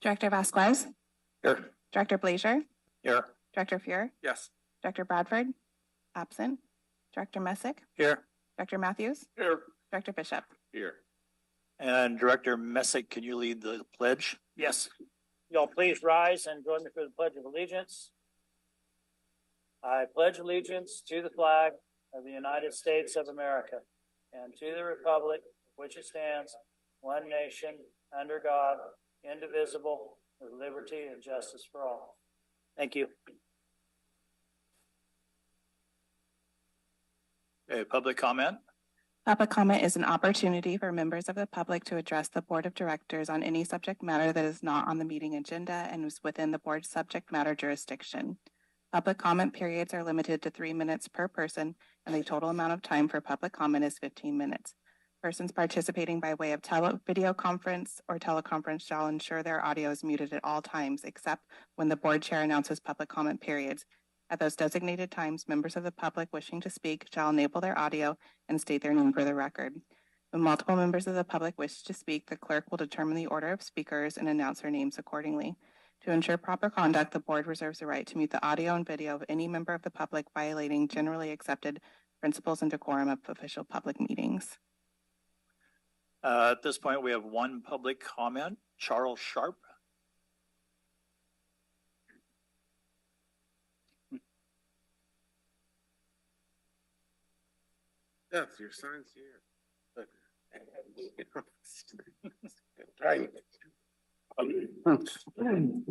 Director Vasquez. Here. Director Blazier. Here. Director Fuhr. Yes. Director Bradford. Absent. Director Messick. Here. Director Matthews. Here. Director Bishop. Here. And Director Messick, can you lead the pledge? Yes. Y'all please rise and join me for the Pledge of Allegiance. I pledge allegiance to the flag of the United States of America and to the republic which it stands, one nation, under God, indivisible, with liberty and justice for all. Thank you. Okay, public comment. Public comment is an opportunity for members of the public to address the Board of Directors on any subject matter that is not on the meeting agenda and is within the board's subject matter jurisdiction. Public comment periods are limited to 3 minutes per person, and the total amount of time for public comment is 15 minutes. Persons participating by way of video conference or teleconference shall ensure their audio is muted at all times, except when the board chair announces public comment periods. At those designated times, members of the public wishing to speak shall enable their audio and state their name for the record. When multiple members of the public wish to speak, the clerk will determine the order of speakers and announce their names accordingly. To ensure proper conduct, the board reserves the right to mute the audio and video of any member of the public violating generally accepted principles and decorum of official public meetings. At this point, we have one public comment. Charles Sharp. Yes, your sign's here. Right.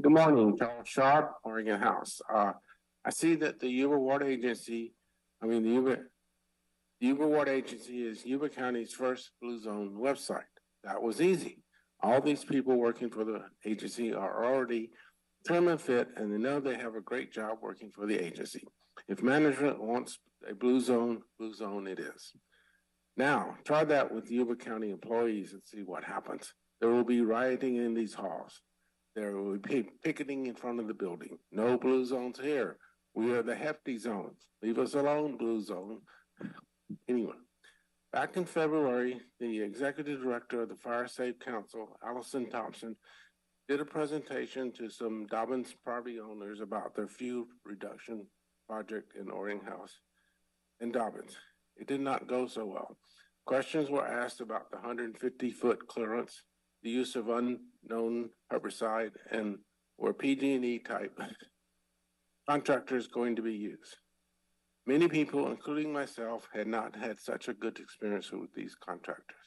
Good morning, Charles Sharp, Oregon House. I see that the Yuba Water Agency, the Yuba Water Agency is Yuba County's first Blue Zone website. That was easy. All these people working for the agency are already trim and fit, and they know they have a great job working for the agency. If management wants a blue zone it is. Now, try that with Yuba County employees and see what happens. There will be rioting in these halls. There will be picketing in front of the building. No blue zones here. We are the hefty zones. Leave us alone, blue zone. Anyway, back in February, the executive director of the Fire Safe Council, Allison Thompson, did a presentation to some Dobbins property owners about their fuel reduction project in Oregon House and Dobbins. It did not go so well. Questions were asked about the 150-foot clearance, the use of unknown herbicide, and were PG&E type contractors going to be used. Many people, including myself, had not had such a good experience with these contractors.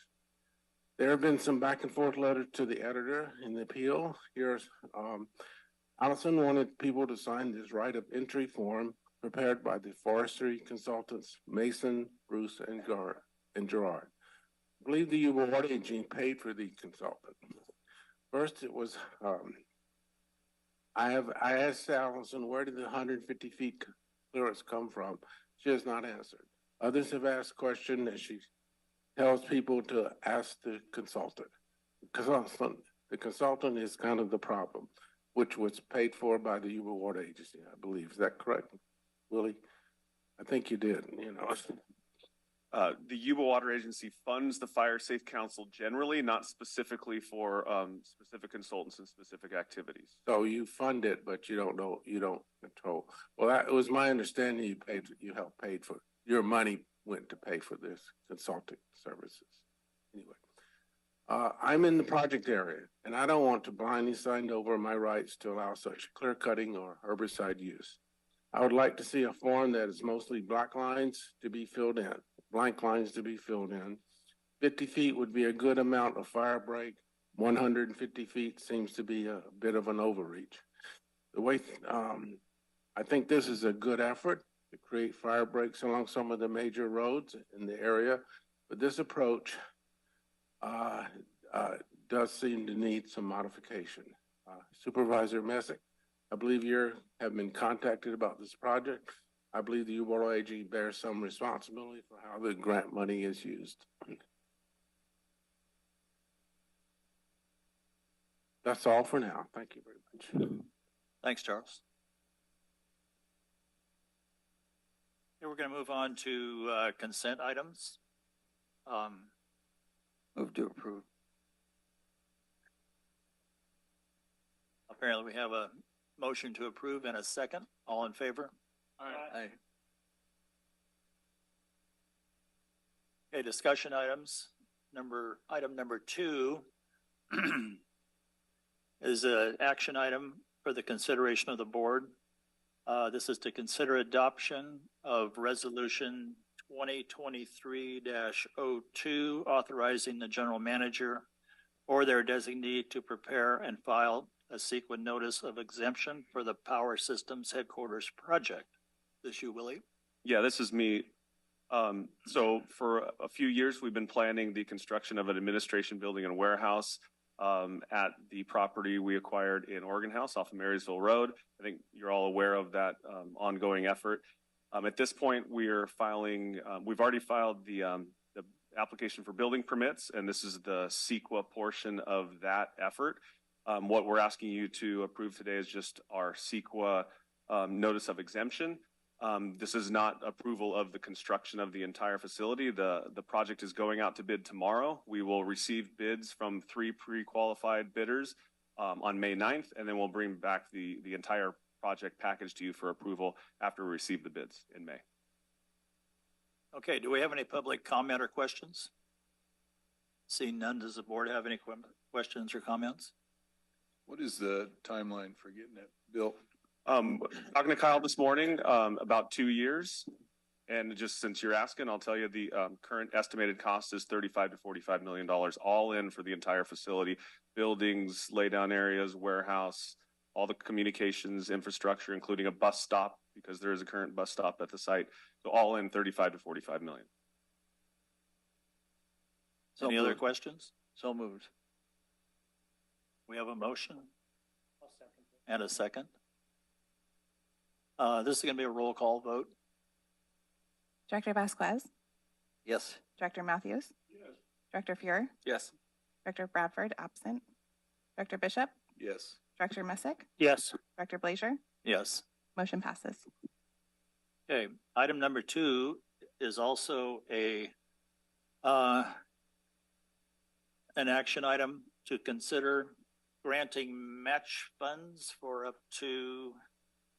There have been some back and forth letters to the editor in the appeal. Here's Allison wanted people to sign this right of entry form prepared by the forestry consultants Mason, Bruce, and Gerard. I believe the Yuba Water Agency paid for the consultant. First, it was I asked Allison, where did the 150 feet clearance come from? She has not answered. Others have asked questions that she tells people to ask the consultant. The consultant is kind of the problem, which was paid for by the Yuba Water Agency, I believe. Is that correct, Willie? I think you did, The Yuba Water Agency funds the Fire Safe Council generally, not specifically for specific consultants and specific activities. So you fund it, but you don't control. Well, that was my understanding. You helped paid for your money went to pay for this consulting services. Anyway, I'm in the project area, and I don't want to blindly sign over my rights to allow such clear cutting or herbicide use. I would like to see a form that is mostly black lines to be filled in, blank lines to be filled in. 50 feet would be a good amount of fire break. 150 feet seems to be a bit of an overreach. The way I think this is a good effort to create fire breaks along some of the major roads in the area, but this approach does seem to need some modification. Supervisor Messick, I believe you have been contacted about this project. I believe the Yuba AG bears some responsibility for how the grant money is used. That's all for now. Thank you very much. Thanks, Charles. Here we're going to move on to consent items. Move to approve. Apparently we have a motion to approve and a second. All in favor? Aye. Okay, discussion items. Item number 2 is an action item for the consideration of the board. This is to consider adoption of resolution 2023-02, authorizing the general manager or their designee to prepare and file a CEQA Notice of Exemption for the Power Systems Headquarters project. This you, Willie? Yeah, this is me. So for a few years, we've been planning the construction of an administration building and warehouse at the property we acquired in Oregon House off of Marysville Road. I think you're all aware of that ongoing effort. At this point, we're filing, we've already filed the application for building permits, and this is the CEQA portion of that effort. What we're asking you to approve today is just our CEQA Notice of Exemption. This is not approval of the construction of the entire facility. The project is going out to bid tomorrow. We will receive bids from 3 pre-qualified bidders on May 9th, and then we'll bring back the entire project package to you for approval after we receive the bids in May. Okay, do we have any public comment or questions? Seeing none, does the board have any questions or comments? What is the timeline for getting it built? Talking to Kyle this morning, about 2 years. And just since you're asking, I'll tell you the current estimated cost is $35 to $45 million, all in for the entire facility, buildings, laydown areas, warehouse, all the communications infrastructure, including a bus stop, because there is a current bus stop at the site. So all in $35 to $45 million. Any other questions? So moved. We have a motion and a second. This is going to be a roll call vote. Director Vasquez, Yes. Director Matthews, Yes. Director Fuhr, Yes. Director Bradford, absent, Director Bishop, Yes. Director Messick, Yes. Director Blazier, Yes. motion passes. Okay, item number 2 is also an action item to consider granting match funds for up to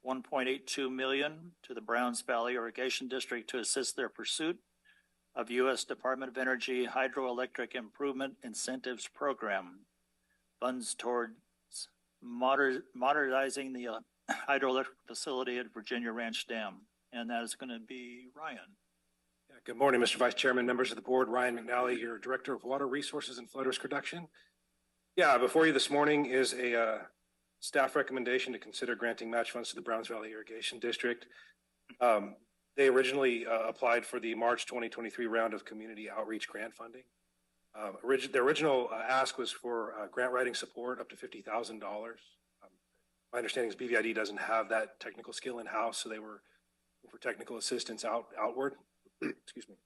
$1.82 million to the Browns Valley Irrigation District to assist their pursuit of U.S. Department of Energy Hydroelectric Improvement Incentives Program. Funds towards modernizing the hydroelectric facility at Virginia Ranch Dam. And that is going to be Ryan. Yeah, good morning, Mr. Vice Chairman, members of the board. Ryan McNally, your Director of Water Resources and Flood Risk Reduction. Yeah, before you this morning is a staff recommendation to consider granting match funds to the Browns Valley Irrigation District. They originally applied for the March 2023 round of community outreach grant funding. The original ask was for grant writing support up to $50,000. My understanding is BVID doesn't have that technical skill in-house, so they were looking for technical assistance outward. Excuse me.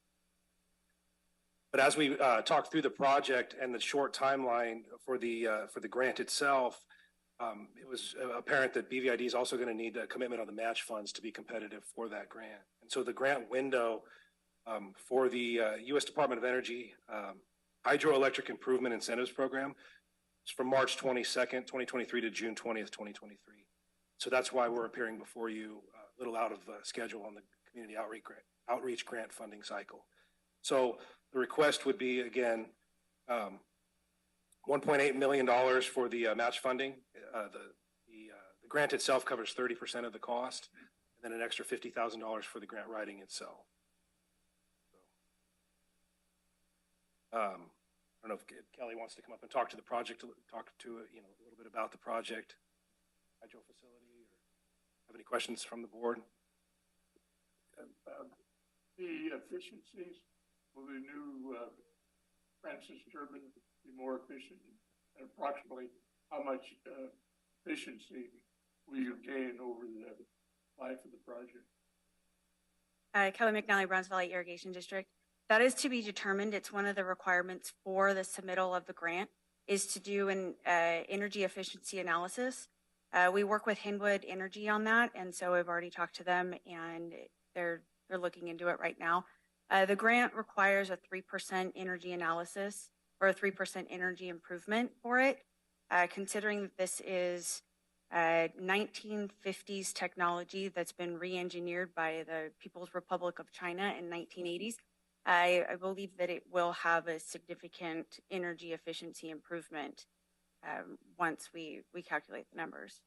But as we talked through the project and the short timeline for the grant itself, it was apparent that BVID is also going to need a commitment on the match funds to be competitive for that grant. And so the grant window for the U.S. Department of Energy Hydroelectric Improvement Incentives Program is from March 22nd, 2023 to June 20th, 2023. So that's why we're appearing before you a little out of schedule on the community outreach grant funding cycle. So the request would be, again, $1.8 million for the match funding. The grant itself covers 30% of the cost, and then an extra $50,000 for the grant writing itself. I don't know if Kelly wants to come up and talk to the project, talk to a little bit about the project, hydro facility, or have any questions from the board. The efficiencies, will the new Francis turbine be more efficient? And approximately how much efficiency will you gain over the life of the project? Kelly McNally, Browns Valley Irrigation District. That is to be determined. It's one of the requirements for the submittal of the grant is to do an energy efficiency analysis. We work with Hinwood Energy on that, and so I've already talked to them, and they're looking into it right now. The grant requires a 3% energy analysis or a 3% energy improvement for it. Considering that this is 1950s technology that's been re-engineered by the People's Republic of China in 1980s. I believe that it will have a significant energy efficiency improvement once we calculate the numbers.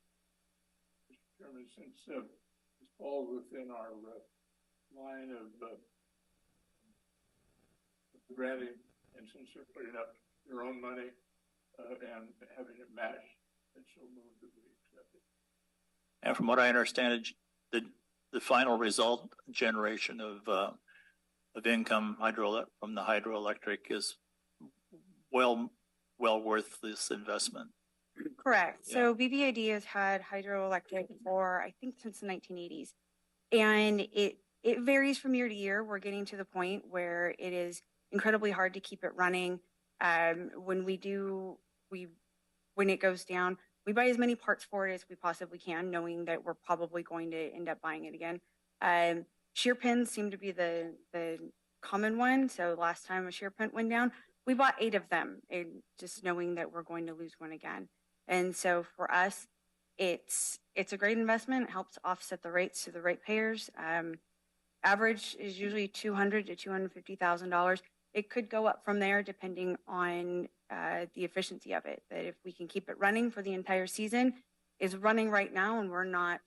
Mr. Chairman, since this falls within our line of granting, and since they're putting up their own money and having it matched, it's so moved that we accept it. And from what I understand, the final result generation of income from the hydroelectric is well worth this investment. Correct. Yeah. So BBID has had hydroelectric for, I think, since the 1980s. And it varies from year to year. We're getting to the point where it is incredibly hard to keep it running. When it goes down, we buy as many parts for it as we possibly can, knowing that we're probably going to end up buying it again. Shear pins seem to be the common one. So last time a shear pin went down, we bought 8 of them, and just knowing that we're going to lose one again. And so for us, it's a great investment. It helps offset the rates to the ratepayers. Average is usually $200,000 to $250,000. It could go up from there depending on the efficiency of it. That if we can keep it running for the entire season, is running right now, and we're not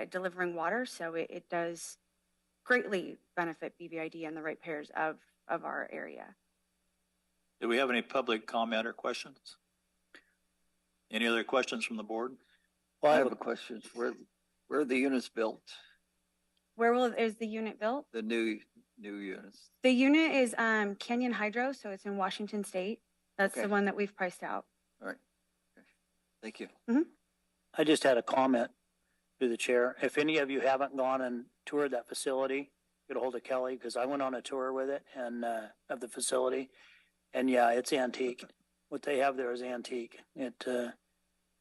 delivering water, so it does greatly benefit BVID and the ratepayers of our area. Do we have any public comment or questions? Any other questions from the board? Well, I have a question. Where are the units built? Is the unit built? The new units. The unit is Canyon Hydro, so it's in Washington State. That's Okay. the one that we've priced out. All right. Okay. Thank you. I just had a comment to the chair. If any of you haven't gone and toured that facility, get a hold of Kelly, because I went on a tour with it and of the facility. And yeah, it's antique. What they have there is antique. It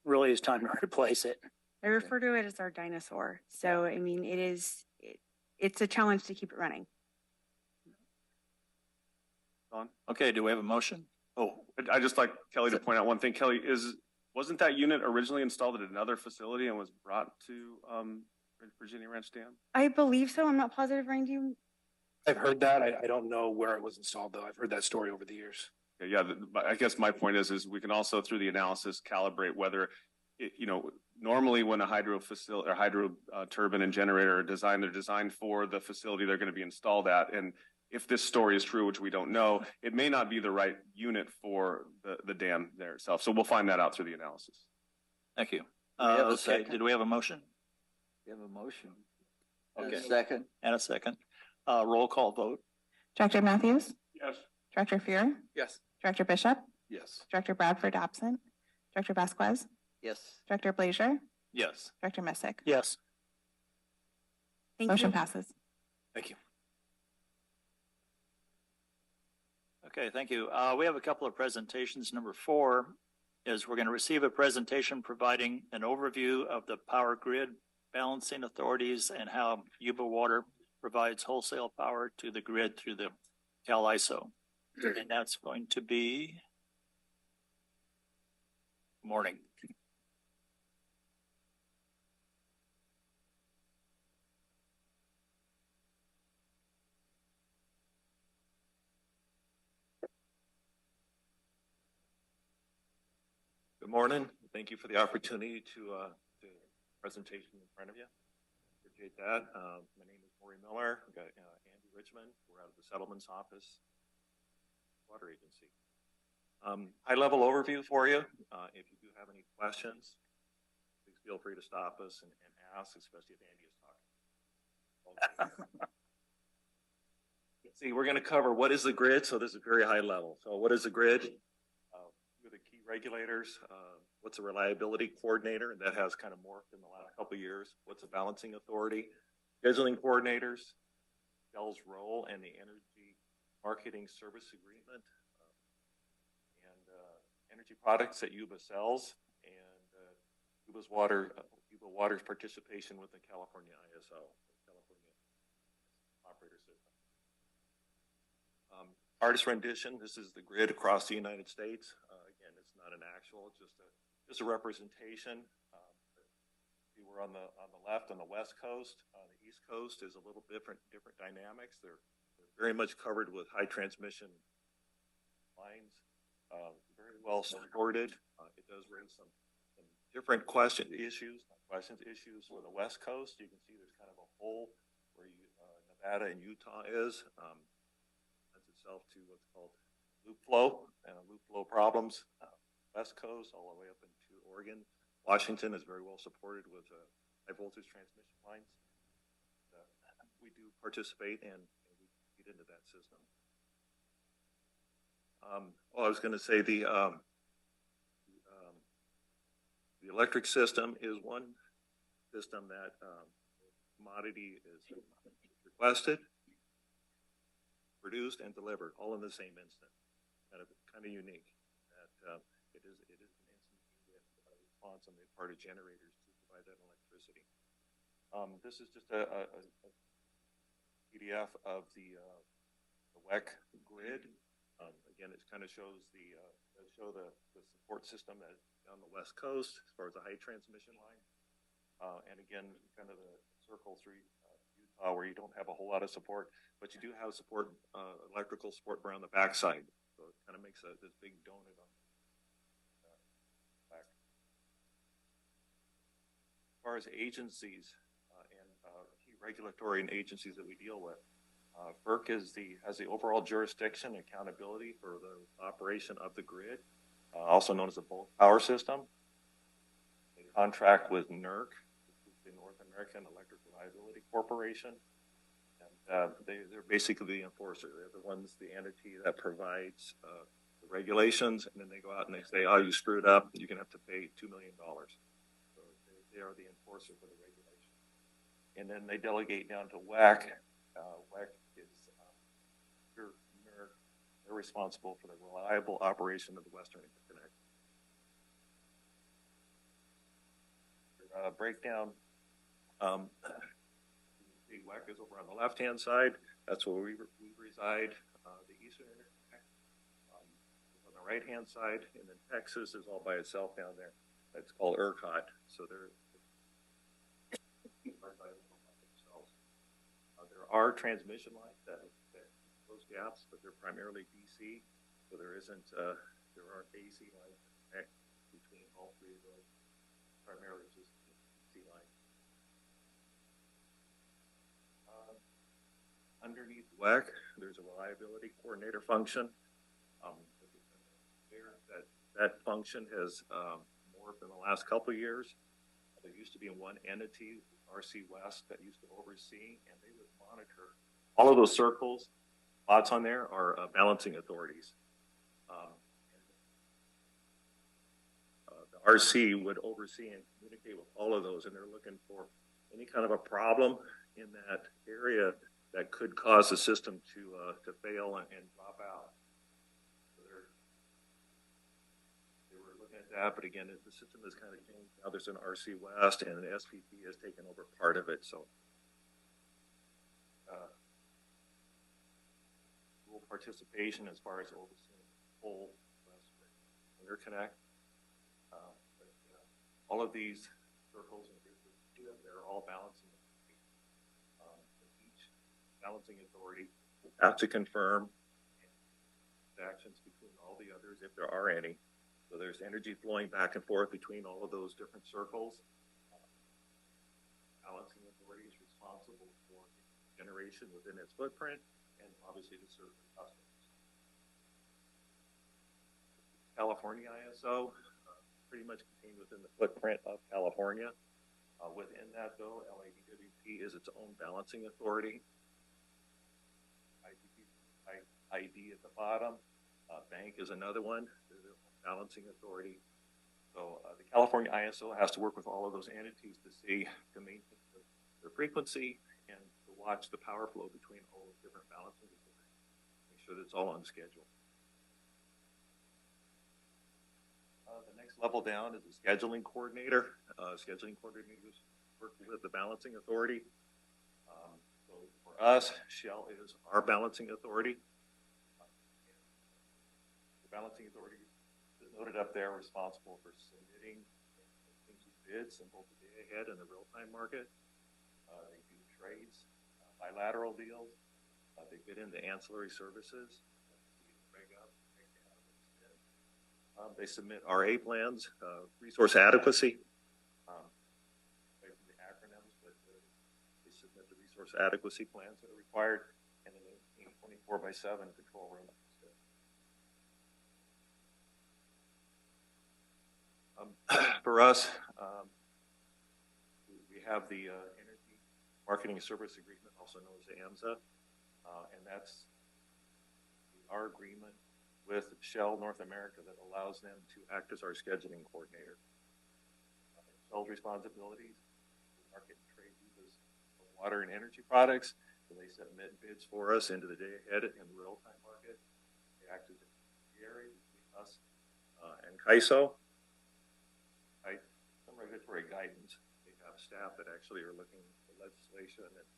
really is time to replace it. I refer to it as our dinosaur. So, I mean, it's a challenge to keep it running. Don? Okay, do we have a motion? Oh, I just like Kelly to point out one thing. Kelly, wasn't that unit originally installed at another facility and was brought to Virginia Ranch Dam? I believe so. I'm not positive, Randy. I've heard that. I don't know where it was installed, though. I've heard that story over the years. Yeah, I guess my point is we can also, through the analysis, calibrate whether, normally when a hydro facility or hydro turbine and generator are designed, they're designed for the facility they're going to be installed at. And if this story is true, which we don't know, it may not be the right unit for the dam there itself. So we'll find that out through the analysis. thank you. We have a Okay, second. did we have a motion? You have a motion. And Okay. a second. And a second. Roll call vote. Director Matthews, Yes. Director Fear, Yes. Director Bishop, Yes. Director Bradford absent, Director Vasquez, Yes. Director Blazier, Yes. Director Missick. Yes. Thank Motion you. passes. Thank you. Okay, thank you. We have a couple of presentations. Number 4 is we're going to receive a presentation providing an overview of the power grid balancing authorities and how Yuba Water provides wholesale power to the grid through the CalISO. And that's going to be morning. Good morning. Thank you for the opportunity to presentation in front of you. Appreciate that. My name is Maury Miller. We've got Andy Richmond. We're out of the Settlements Office, Water Agency. High-level overview for you. If you do have any questions, please feel free to stop us and ask, especially if Andy is talking. See, we're going to cover what is the grid. So this is very high level. So what is the grid? Who are the key regulators? What's a reliability coordinator? That has kind of morphed in the last couple of years. What's a balancing authority? Scheduling coordinators, Shell's role, and the energy marketing service agreement, and energy products that Yuba sells, and Yuba Water's participation with the California ISO, California Operator System. Artist rendition. This is the grid across the United States. Again, it's not an actual, it's just a representation. were on the left on the west coast. The east coast is a little different dynamics. They're very much covered with high transmission lines, very well supported. It does raise some different issues for the west coast. You can see there's kind of a hole where Nevada and Utah is. Lends itself to what's called loop flow and loop flow problems. West coast all the way up into Oregon. Washington is very well supported with high voltage transmission lines. We do participate and we get into that system. Well, I was going to say the electric system is one system that commodity is requested, produced, and delivered all in the same instant. Kind of unique. That it is an instantaneous response on the part of generators to provide that electricity. This is just a PDF of the WEC grid. Again, it kind of shows the support system that on the west coast as far as the high transmission line, and again, kind of the circle through Utah where you don't have a whole lot of support, but you do have support, electrical support around the backside. So it kind of makes this big donut on the back. As far as agencies and key regulatory and agencies that we deal with, FERC has the overall jurisdiction and accountability for the operation of the grid, also known as the bulk power system. They contract with NERC, the North American Electric Reliability Corporation, and they're basically the enforcer. They're the entity that provides the regulations, and then they go out and they say, "Oh, you screwed up. You're going to have to pay $2 million." So they are the enforcer for the regulation, and then they delegate down to WEC. WEC is they're responsible for the reliable operation of the Western Interconnect. Breakdown. The WEC is over on the left-hand side. That's where we reside. The Eastern Interconnect is on the right-hand side, and then Texas is all by itself down there. It's called ERCOT. So they're there are transmission lines that those gaps, but they're primarily DC. So there aren't AC lines that connect between all three of those. Primarily just DC lines. Underneath WEC, there's a reliability coordinator function. That function has morphed in the last couple of years. There used to be one entity, RC West, that used to oversee, and they would monitor all of those circles. Lots on there are balancing authorities. The RC would oversee and communicate with all of those, and they're looking for any kind of a problem in that area that could cause the system to fail and drop out. So they were looking at that, but again, the system has kind of changed. Now there's an RC West, and the SPP has taken over part of it. So full participation as far as overseeing the whole Western Interconnect. All of these circles and groups, they're all balancing. Each balancing authority has to confirm actions between all the others if there are any. So there's energy flowing back and forth between all of those different circles. Balancing authority is responsible for generation within its footprint and obviously to serve the customers. California ISO, pretty much contained within the footprint of California. Within that, though, LADWP is its own balancing authority. ID at the bottom. Bank is another one. There's a balancing authority. So the California ISO has to work with all of those entities to maintain the frequency and to watch the power flow between all the different balancing authorities. Make sure that it's all on schedule. The next level down is the scheduling coordinator. Scheduling coordinators work with the balancing authority. So for us, Shell is our balancing authority. The balancing authority is noted up there, responsible for submitting things bids in both the day ahead and the real-time market. They do trades, bilateral deals. They bid into ancillary services. They submit RA plans, resource adequacy. The acronyms, but they submit the resource adequacy plans that are required, and then they 24/7 control room. For us, we have the Energy Marketing Service Agreement, also known as the AMSA, and that's our agreement with Shell North America that allows them to act as our scheduling coordinator. Shell's responsibilities, market and trade uses of water and energy products, so they submit bids for us into the day ahead in the real-time market. They act as an intermediary between us and CAISO. Some regulatory guidance. They have staff that actually are looking at the legislation and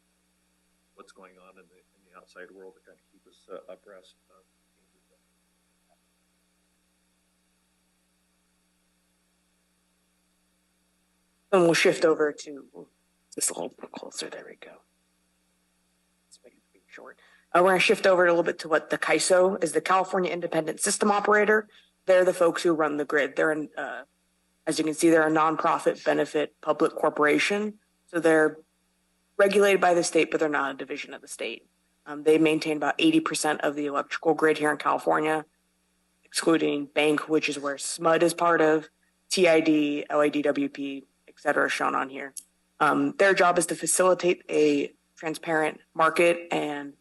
what's going on in the outside world to kind of keep us abreast. And we'll shift over to just a little bit closer. There we go. Let's make it pretty short. We're going to shift over a little bit to what the CAISO is, the California Independent System Operator. They're the folks who run the grid. They're in, as you can see, they're a nonprofit benefit public corporation. So they're regulated by the state, but they're not a division of the state. They maintain about 80% of the electrical grid here in California, excluding Bank, which is where SMUD is part of, TID, LADWP, et cetera, shown on here. Their job is to facilitate a transparent market and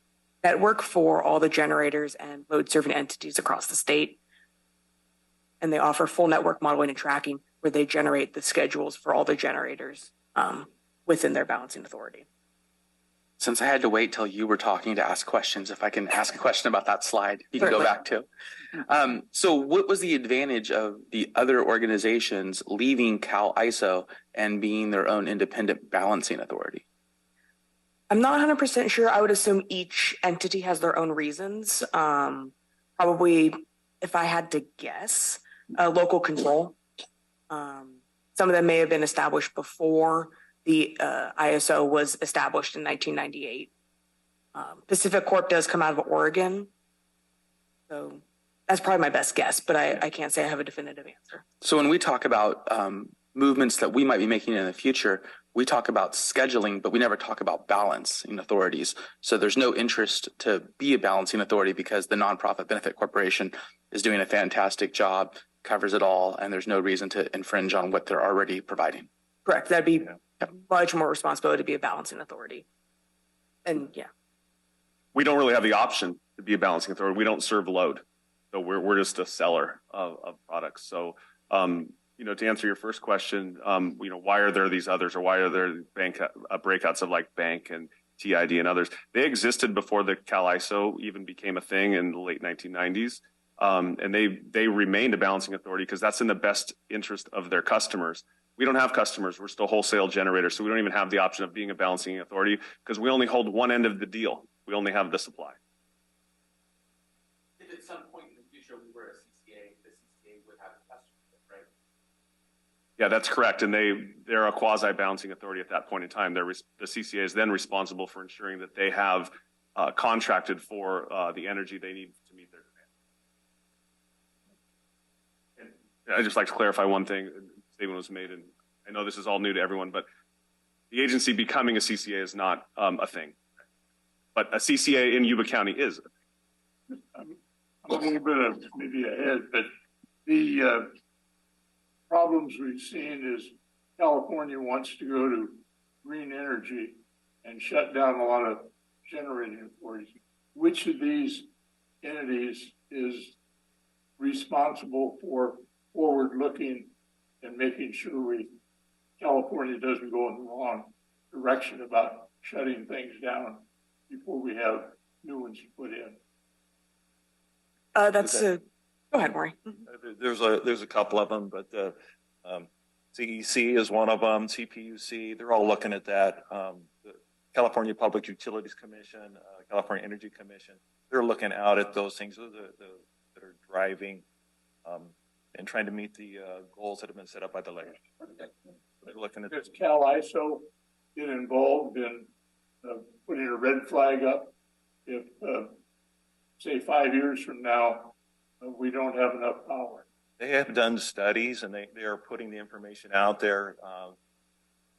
network for all the generators and load serving entities across the state. And they offer full network modeling and tracking where they generate the schedules for all the generators within their balancing authority. Since I had to wait till you were talking to ask questions, if I can ask a question about that slide, you can go back to. So what was the advantage of the other organizations leaving CalISO and being their own independent balancing authority? I'm not 100% sure. I would assume each entity has their own reasons. Probably, if I had to guess, local control. Some of them may have been established before the ISO was established in 1998. Pacific Corp does come out of Oregon. So that's probably my best guess, but I can't say I have a definitive answer. So when we talk about movements that we might be making in the future, we talk about scheduling, but we never talk about balancing authorities. So there's no interest to be a balancing authority because the nonprofit benefit corporation is doing a fantastic job, covers it all, and there's no reason to infringe on what they're already providing. Correct. That'd be much more responsibility to be a balancing authority. And yeah. We don't really have the option to be a balancing authority. We don't serve load. So we're just a seller of products. So, to answer your first question, why are there these others, or why are there bank breakouts of like Bank and TID and others? They existed before the CalISO even became a thing in the late 1990s. And they remained a balancing authority because that's in the best interest of their customers. We don't have customers. We're still wholesale generators. So we don't even have the option of being a balancing authority because we only hold one end of the deal. We only have the supply. If at some point in the future we were a CCA, the CCA would have a customer, right? Yeah, that's correct. And they're a quasi-balancing authority at that point in time. The CCA is then responsible for ensuring that they have contracted for the energy they need to meet their demand. And I'd just like to clarify one thing. Statement was made, and I know this is all new to everyone, but the agency becoming a CCA is not a thing. But a CCA in Yuba County is. I'm a little bit of maybe ahead, but the problems we've seen is California wants to go to green energy and shut down a lot of generating authorities. Which of these entities is responsible for forward-looking and making sure California doesn't go in the wrong direction about shutting things down before we have new ones put in? Go ahead, Maury. There's a couple of them, but CEC is one of them. CPUC, they're all looking at that. The California Public Utilities Commission, California Energy Commission, they're looking out at those things that are driving and trying to meet the goals that have been set up by the legislature. They're looking at. Does Cal ISO get involved in putting a red flag up if, say, 5 years from now, we don't have enough power? They have done studies and they are putting the information out there,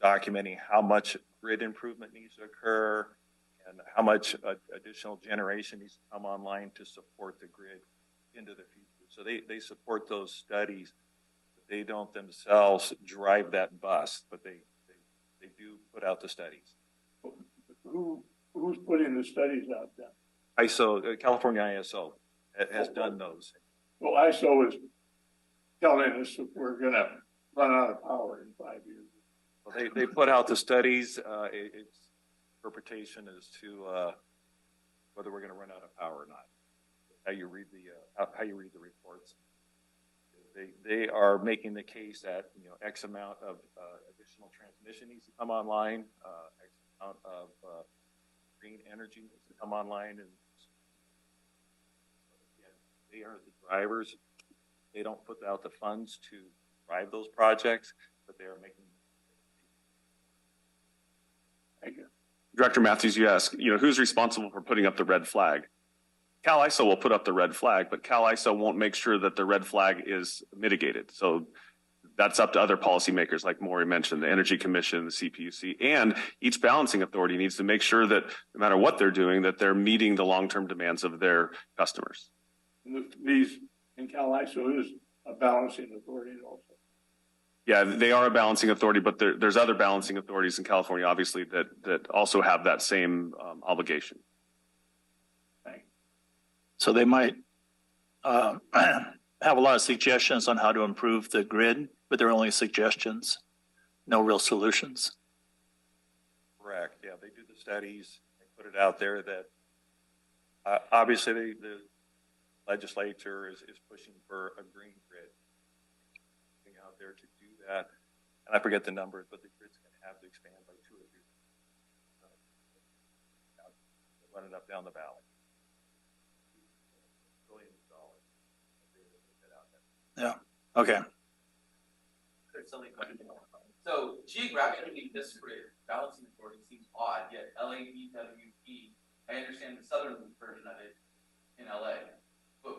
documenting how much grid improvement needs to occur and how much additional generation needs to come online to support the grid into the future. So they support those studies. They don't themselves drive that bus, but they do put out the studies. Who's putting the studies out then? ISO, California ISO has done those. Well, ISO is telling us that we're going to run out of power in 5 years. Well, they put out the studies. Its interpretation as to whether we're going to run out of power or not. How you read the reports. They are making the case that X amount of additional transmission needs to come online, X amount of green energy needs to come online, and they are the drivers. They don't put out the funds to drive those projects, but they are making. Thank you. Director Matthews, you ask, who's responsible for putting up the red flag? Cal ISO will put up the red flag, but Cal ISO won't make sure that the red flag is mitigated. So that's up to other policymakers, like Maury mentioned, the Energy Commission, the CPUC, and each balancing authority needs to make sure that no matter what they're doing, that they're meeting the long-term demands of their customers. And Cal ISO is a balancing authority also. Yeah, they are a balancing authority, but there's other balancing authorities in California, obviously, that also have that same obligation. So they might have a lot of suggestions on how to improve the grid, but they're only suggestions, no real solutions. Correct. Yeah, they do the studies. They put it out there that obviously the legislature is pushing for a green grid. Out there to do that, and I forget the numbers, but the grid's going to have to expand by 2 or 3 running up down the valley. $billions. Yeah. Okay. So geographically disparate balancing authority seems odd, yet LADWP, I understand the southern version of it in LA, but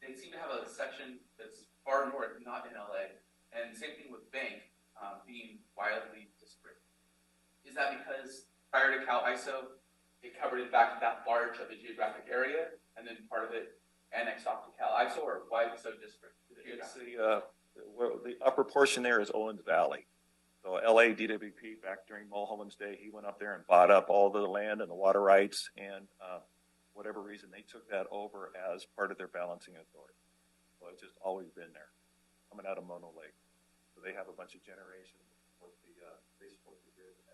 they seem to have a section that's far north, not in LA. And same thing with bank being wildly disparate. Is that because prior to Cal ISO, it covered in fact that large of a geographic area, and then part of it annexed off to Cal ISO, or why is it so disparate? It's the upper portion there is Owens Valley. So LADWP back during Mulholland's day, he went up there and bought up all the land and the water rights, and whatever reason they took that over as part of their balancing authority. So it's just always been there, coming out of Mono Lake. So they have a bunch of generation for they support the grid in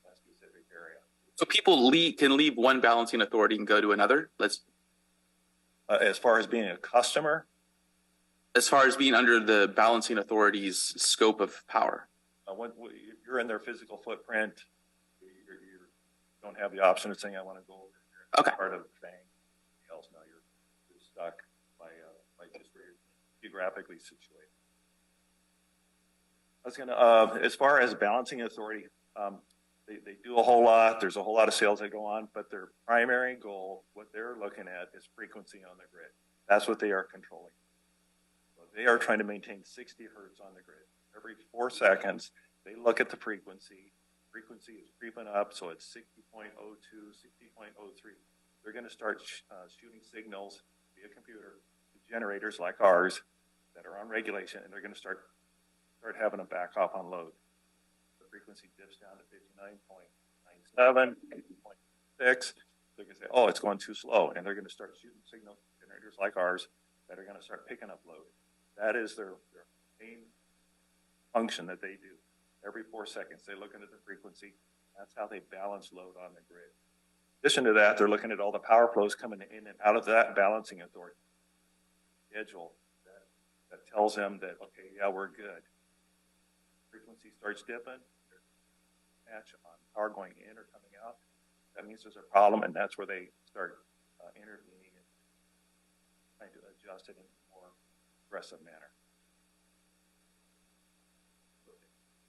that specific area. So people can leave one balancing authority and go to another? As far as being a customer? As far as being under the balancing authority's scope of power? When you're in their physical footprint, you don't have the option of saying, I want to go over here. Okay. Part of the thing. Else, now you're stuck by just where you're geographically situated. I was gonna, as far as balancing authority, they do a whole lot. There's a whole lot of sales that go on, but their primary goal, what they're looking at, is frequency on the grid. That's what they are controlling. So they are trying to maintain 60 hertz on the grid. Every 4 seconds, they look at the frequency. Frequency is creeping up, so it's 60.02, 60.03. They're going to start shooting signals via computer to generators like ours that are on regulation, and they're going to start having them back off on load. The frequency dips down to 59.97, 60.6. They're going to say, oh, it's going too slow. And they're going to start shooting signals to generators like ours that are going to start picking up load. That is their main function that they do. Every 4 seconds, they look into the frequency. That's how they balance load on the grid. In addition to that, they're looking at all the power flows coming in and out of that balancing authority schedule that tells them that, okay, yeah, we're good. Frequency starts dipping, match on power going in or coming out. That means there's a problem, and that's where they start intervening and trying to adjust it in a more aggressive manner.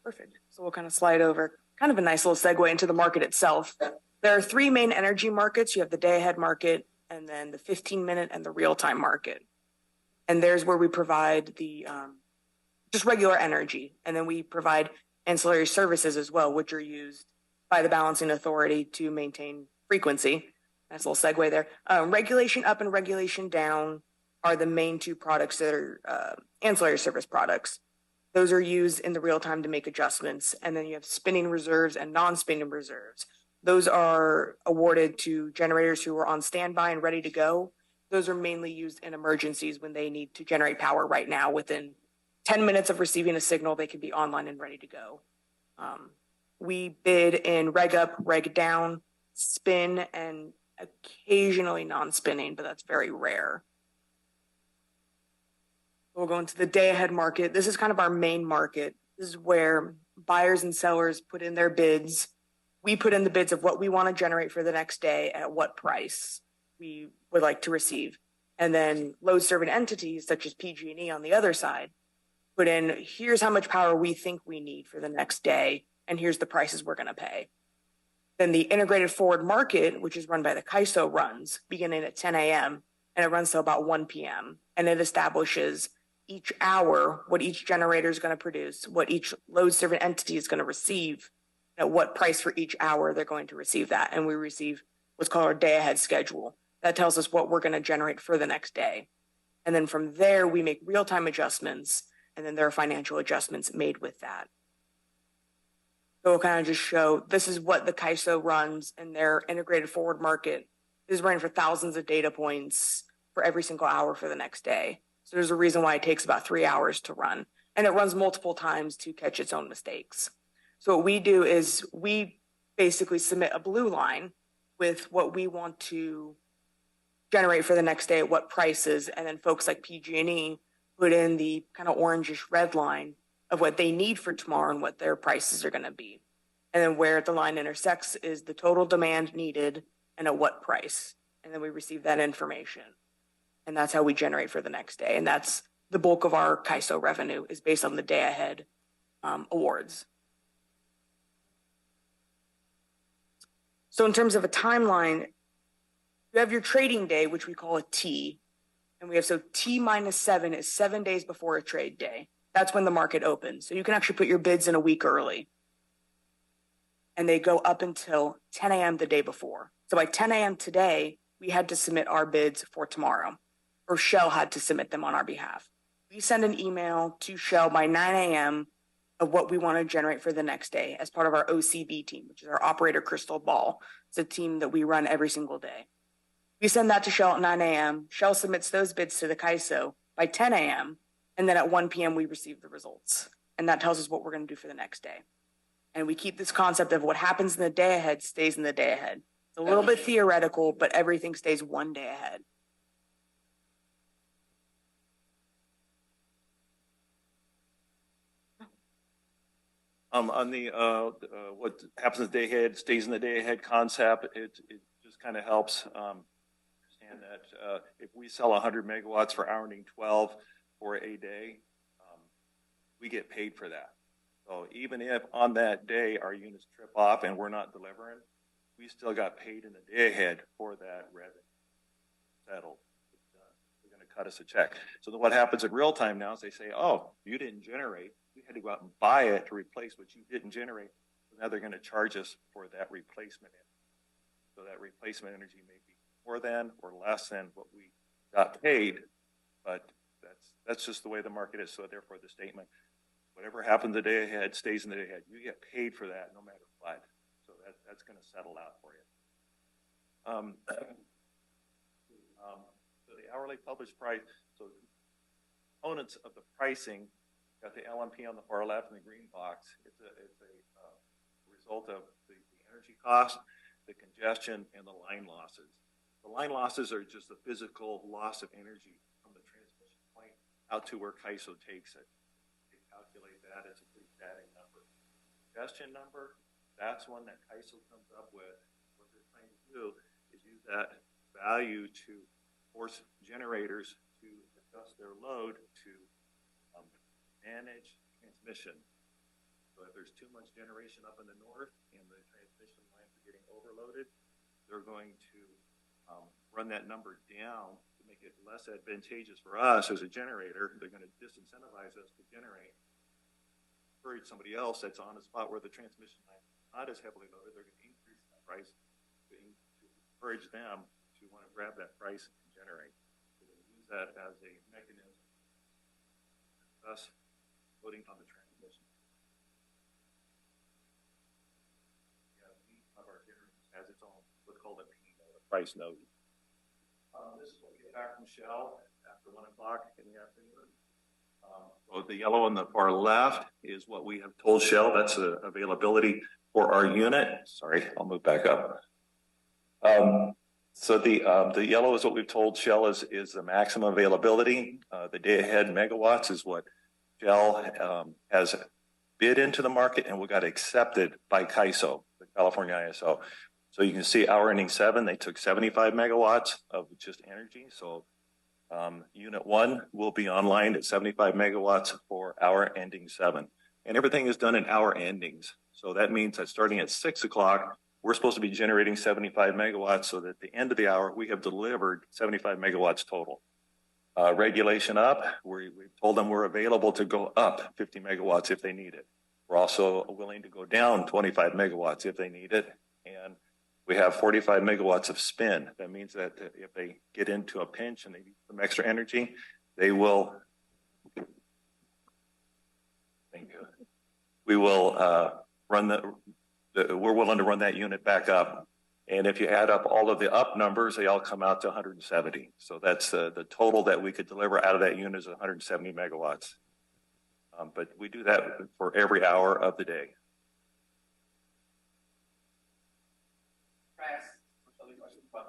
Perfect. So we'll kind of slide over, kind of a nice little segue into the market itself. There are three main energy markets. You have the day ahead market, and then the 15-minute and the real-time market. And there's where we provide the just regular energy. And then we provide ancillary services as well, which are used by the balancing authority to maintain frequency. Nice little segue there. Regulation up and regulation down are the main two products that are ancillary service products. Those are used in the real time to make adjustments. And then you have spinning reserves and non-spinning reserves. Those are awarded to generators who are on standby and ready to go. Those are mainly used in emergencies when they need to generate power right now. Within 10 minutes of receiving a signal, they can be online and ready to go. We bid in reg up, reg down, spin, and occasionally non-spinning, but that's very rare. We'll go into the day ahead market. This is kind of our main market. This is where buyers and sellers put in their bids. We put in the bids of what we want to generate for the next day at what price we would like to receive. And then load serving entities such as PG&E on the other side put in, here's how much power we think we need for the next day, and here's the prices we're going to pay. Then the integrated forward market, which is run by the CEQA, runs beginning at 10 a.m. and it runs till about 1 p.m. And it establishes each hour what each generator is going to produce, what each load serving entity is going to receive, at what price for each hour they're going to receive that. And we receive what's called our day ahead schedule. That tells us what we're going to generate for the next day. And then from there, we make real-time adjustments, and then there are financial adjustments made with that. So we'll kind of just show, this is what the CEQA runs in their integrated forward market. It is running for thousands of data points for every single hour for the next day. So there's a reason why it takes about 3 hours to run. And it runs multiple times to catch its own mistakes. So what we do is we basically submit a blue line with what we want to generate for the next day at what prices, and then folks like PG&E put in the kind of orangish red line of what they need for tomorrow and what their prices are going to be. And then where the line intersects is the total demand needed and at what price. And then we receive that information. And that's how we generate for the next day. And that's the bulk of our CEQA revenue is based on the day ahead awards. So in terms of a timeline, you have your trading day, which we call a T. And we have, so T minus 7 is 7 days before a trade day. That's when the market opens. So you can actually put your bids in a week early. And they go up until 10 a.m. the day before. So by 10 a.m. today, we had to submit our bids for tomorrow, or Shell had to submit them on our behalf. We send an email to Shell by 9 a.m. of what we want to generate for the next day as part of our OCB team, which is our operator crystal ball. It's a team that we run every single day. We send that to Shell at 9 a.m. Shell submits those bids to the CEQA by 10 a.m. And then at 1 p.m. we receive the results. And that tells us what we're going to do for the next day. And we keep this concept of what happens in the day ahead stays in the day ahead. It's a little bit theoretical, but everything stays one day ahead. On the what happens in the day ahead stays in the day ahead concept, it just kind of helps understand that if we sell 100 megawatts for hourling 12 for a day, we get paid for that. So even if on that day our units trip off and we're not delivering, we still got paid in the day ahead for that revenue settled. They're going to cut us a check. So then what happens in real time now is they say, oh, you didn't generate. We had to go out and buy it to replace what you didn't generate. So now they're going to charge us for that replacement energy. So that replacement energy may be more than or less than what we got paid, but that's just the way the market is. So therefore the statement, whatever happens the day ahead stays in the day ahead. You get paid for that no matter what. So that's going to settle out for you. So the hourly published price, so components of the pricing, got the LMP on the far left and the green box. It's a result of the energy cost, the congestion, and the line losses. The line losses are just the physical loss of energy from the transmission point out to where CEQA takes it. They calculate that as a pretty static number. Congestion number, that's one that CEQA comes up with. What they're trying to do is use that value to force generators to adjust their load to manage transmission. So So if there's too much generation up in the north and the transmission lines are getting overloaded, they're going to run that number down to make it less advantageous for us as a generator. They're going to disincentivize us to generate. Encourage somebody else that's on a spot where the transmission line is not as heavily loaded. They're going to increase that price to encourage them to want to grab that price and generate. So they use that as a mechanism, thus loading on the transmission. Yeah, each of our generators has its own what's called a price node. This is what we get back from Shell after 1 o'clock in the afternoon. So the yellow on the far left is what we have told Shell. That's the availability for our unit. Sorry, I'll move back up. So the yellow is what we've told Shell is the maximum availability. The day ahead megawatts is what Shell has bid into the market and we got accepted by CAISO, the California ISO. So you can see our ending 7, they took 75 megawatts of just energy. So unit 1 will be online at 75 megawatts for our ending 7. And everything is done in hour endings. So that means that starting at 6 o'clock, we're supposed to be generating 75 megawatts so that at the end of the hour, we have delivered 75 megawatts total. Regulation up, we've told them we're available to go up 50 megawatts if they need it. We're also willing to go down 25 megawatts if they need it. And we have 45 megawatts of spin. That means that if they get into a pinch and they need some extra energy, they will, thank you. We will we're willing to run that unit back up. And if you add up all of the up numbers, they all come out to 170. So that's the total that we could deliver out of that unit is 170 megawatts. But we do that for every hour of the day.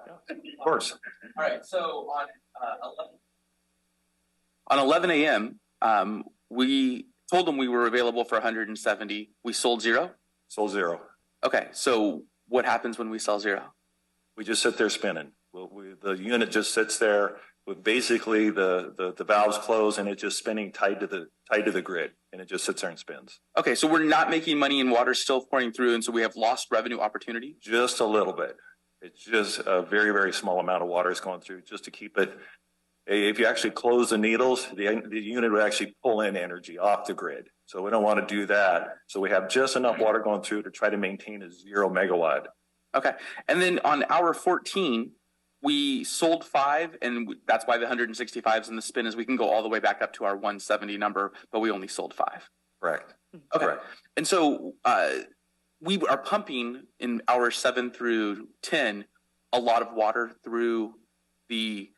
Yeah, of course. All right. So on 11 a.m., we told them we were available for 170. We sold 0. Sold 0. Okay. So what happens when we sell 0? We just sit there spinning. The unit just sits there with basically the valves closed and it's just spinning tied to the grid, and it just sits there and spins. Okay. So we're not making money and water's still pouring through, and so we have lost revenue opportunity? Just a little bit. It's just a very, very small amount of water is going through just to keep it. If you actually close the needles, the unit would actually pull in energy off the grid. So we don't want to do that. So we have just enough water going through to try to maintain a 0 megawatt. Okay. And then on hour 14, we sold 5, and that's why the 165s in the spin is we can go all the way back up to our 170 number, but we only sold 5. Correct. Okay. Correct. And so we are pumping in hours 7 through 10 a lot of water through the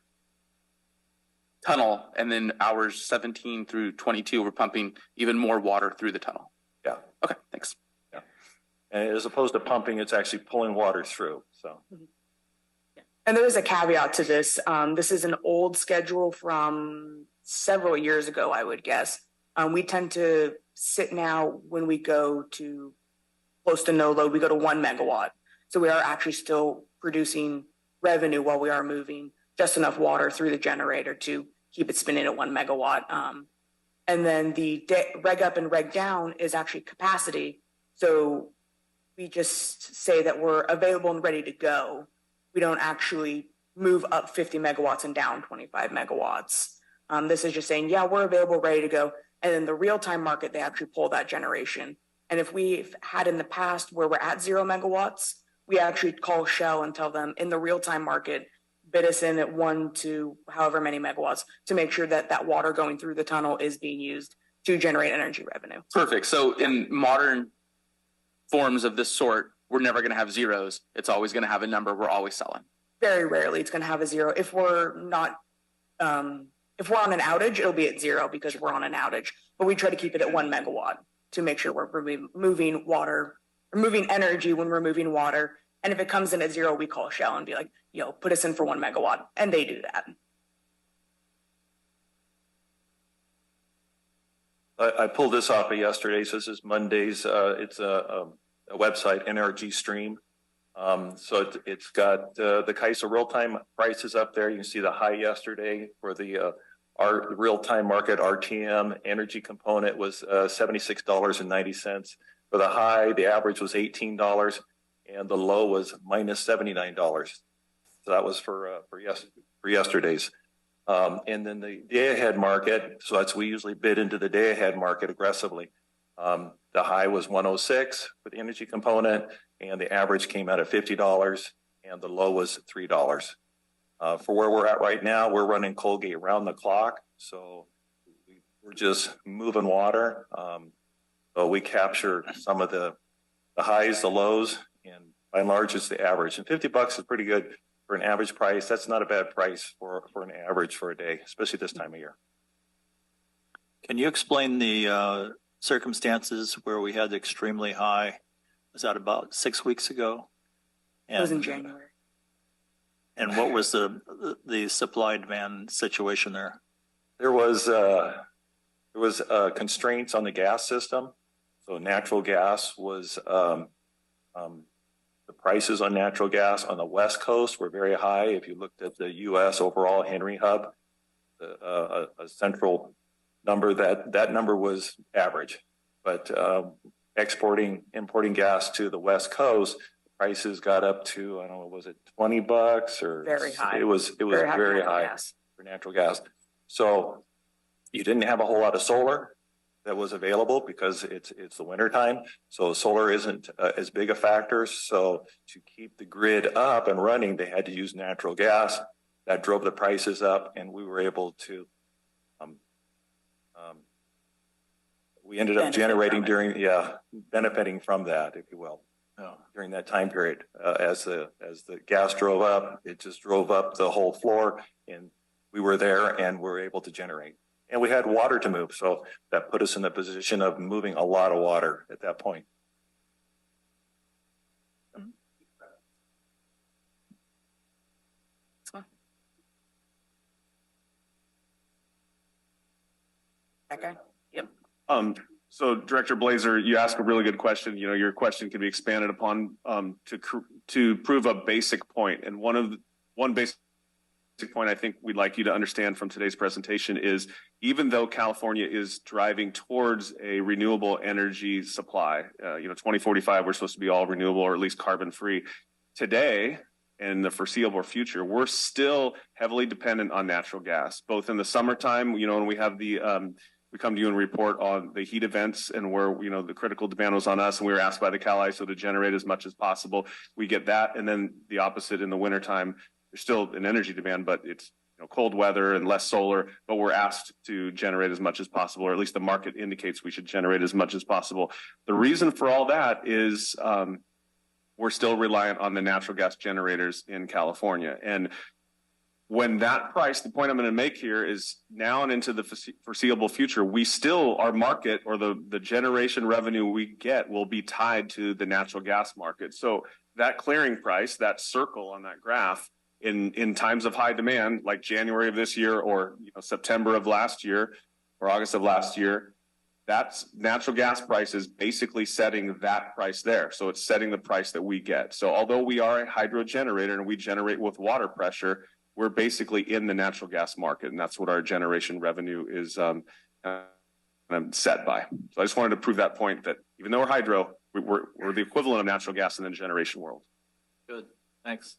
tunnel, and then hours 17 through 22 we're pumping even more water through the tunnel. Yeah. Okay, thanks. Yeah. And as opposed to pumping, it's actually pulling water through. So. And there is a caveat to this. This is an old schedule from several years ago, I would guess. We tend to sit now when we go to close to no load, we go to 1 megawatt. So we are actually still producing revenue while we are moving just enough water through the generator to keep it spinning at 1 megawatt. And then the reg up and reg down is actually capacity. So we just say that we're available and ready to go. We don't actually move up 50 megawatts and down 25 megawatts. This is just saying, yeah, we're available, ready to go. And in the real-time market, they actually pull that generation. And if we've had in the past where we're at 0 megawatts, we actually call Shell and tell them in the real-time market, bid us in at 1 to however many megawatts to make sure that that water going through the tunnel is being used to generate energy revenue. Perfect. So in modern forms of this sort, we're never going to have zeros. It's always going to have a number we're always selling. Very rarely it's going to have a 0. If we're not, if we're on an outage, it'll be at 0 because we're on an outage. But we try to keep it at 1 megawatt to make sure we're moving water, or moving energy when we're moving water. And if it comes in at 0, we call Shell and be like, yo, put us in for 1 megawatt. And they do that. I pulled this off of yesterday. So this is Monday's. It's a website, NRG Stream. So it's got the CAISO real-time prices up there. You can see the high yesterday for the Our real-time market RTM energy component was $76.90. For the high, the average was $18 and the low was minus $79. So that was for yesterday's. And then the day ahead market, so that's, we usually bid into the day ahead market aggressively. The high was 106 for the energy component and the average came out at $50 and the low was $3. For where we're at right now, we're running Colgate round the clock. So we're just moving water. So we capture some of the highs, the lows, and by and large, it's the average. And $50 is pretty good for an average price. That's not a bad price for an average for a day, especially this time of year. Can you explain the circumstances where we had extremely high? Was that about 6 weeks ago? It was in January. And what was the supply demand situation there? There was constraints on the gas system. So natural gas was the prices on natural gas on the West Coast were very high. If you looked at the U.S. overall Henry Hub, a central number, that number was average. But importing gas to the West Coast, prices got up to, I don't know, was it $20 or very high? It was very high for natural gas. So you didn't have a whole lot of solar that was available because it's the winter time. So solar isn't as big a factor. So to keep the grid up and running, they had to use natural gas. That drove the prices up, and we were able to. We ended up generating benefiting from that, if you will, during that time period. As the gas drove up, it just drove up the whole floor, and we were there and were able to generate. And we had water to move, so that put us in the position of moving a lot of water at that point. Okay. Yep. So Director Blazer, you asked a really good question. You know, your question can be expanded upon to prove a basic point. And one basic point I think we'd like you to understand from today's presentation is, even though California is driving towards a renewable energy supply, 2045, we're supposed to be all renewable or at least carbon free. Today, in the foreseeable future, we're still heavily dependent on natural gas, both in the summertime, when we have we come to you and report on the heat events and where, the critical demand was on us and we were asked by the Cal ISO to generate as much as possible. We get that. And then the opposite in the wintertime, there's still an energy demand, but it's cold weather and less solar, but we're asked to generate as much as possible, or at least the market indicates we should generate as much as possible. The reason for all that is we're still reliant on the natural gas generators in California. And when that price, the point I'm going to make here is now and into the foreseeable future, our market or the generation revenue we get will be tied to the natural gas market. So that clearing price, that circle on that graph, in times of high demand, like January of this year or September of last year or August of last year, that's natural gas price is basically setting that price there. So it's setting the price that we get. So although we are a hydro generator and we generate with water pressure, we're basically in the natural gas market, and that's what our generation revenue is set by. So I just wanted to prove that point, that even though we're hydro, we're the equivalent of natural gas in the generation world. Good, thanks.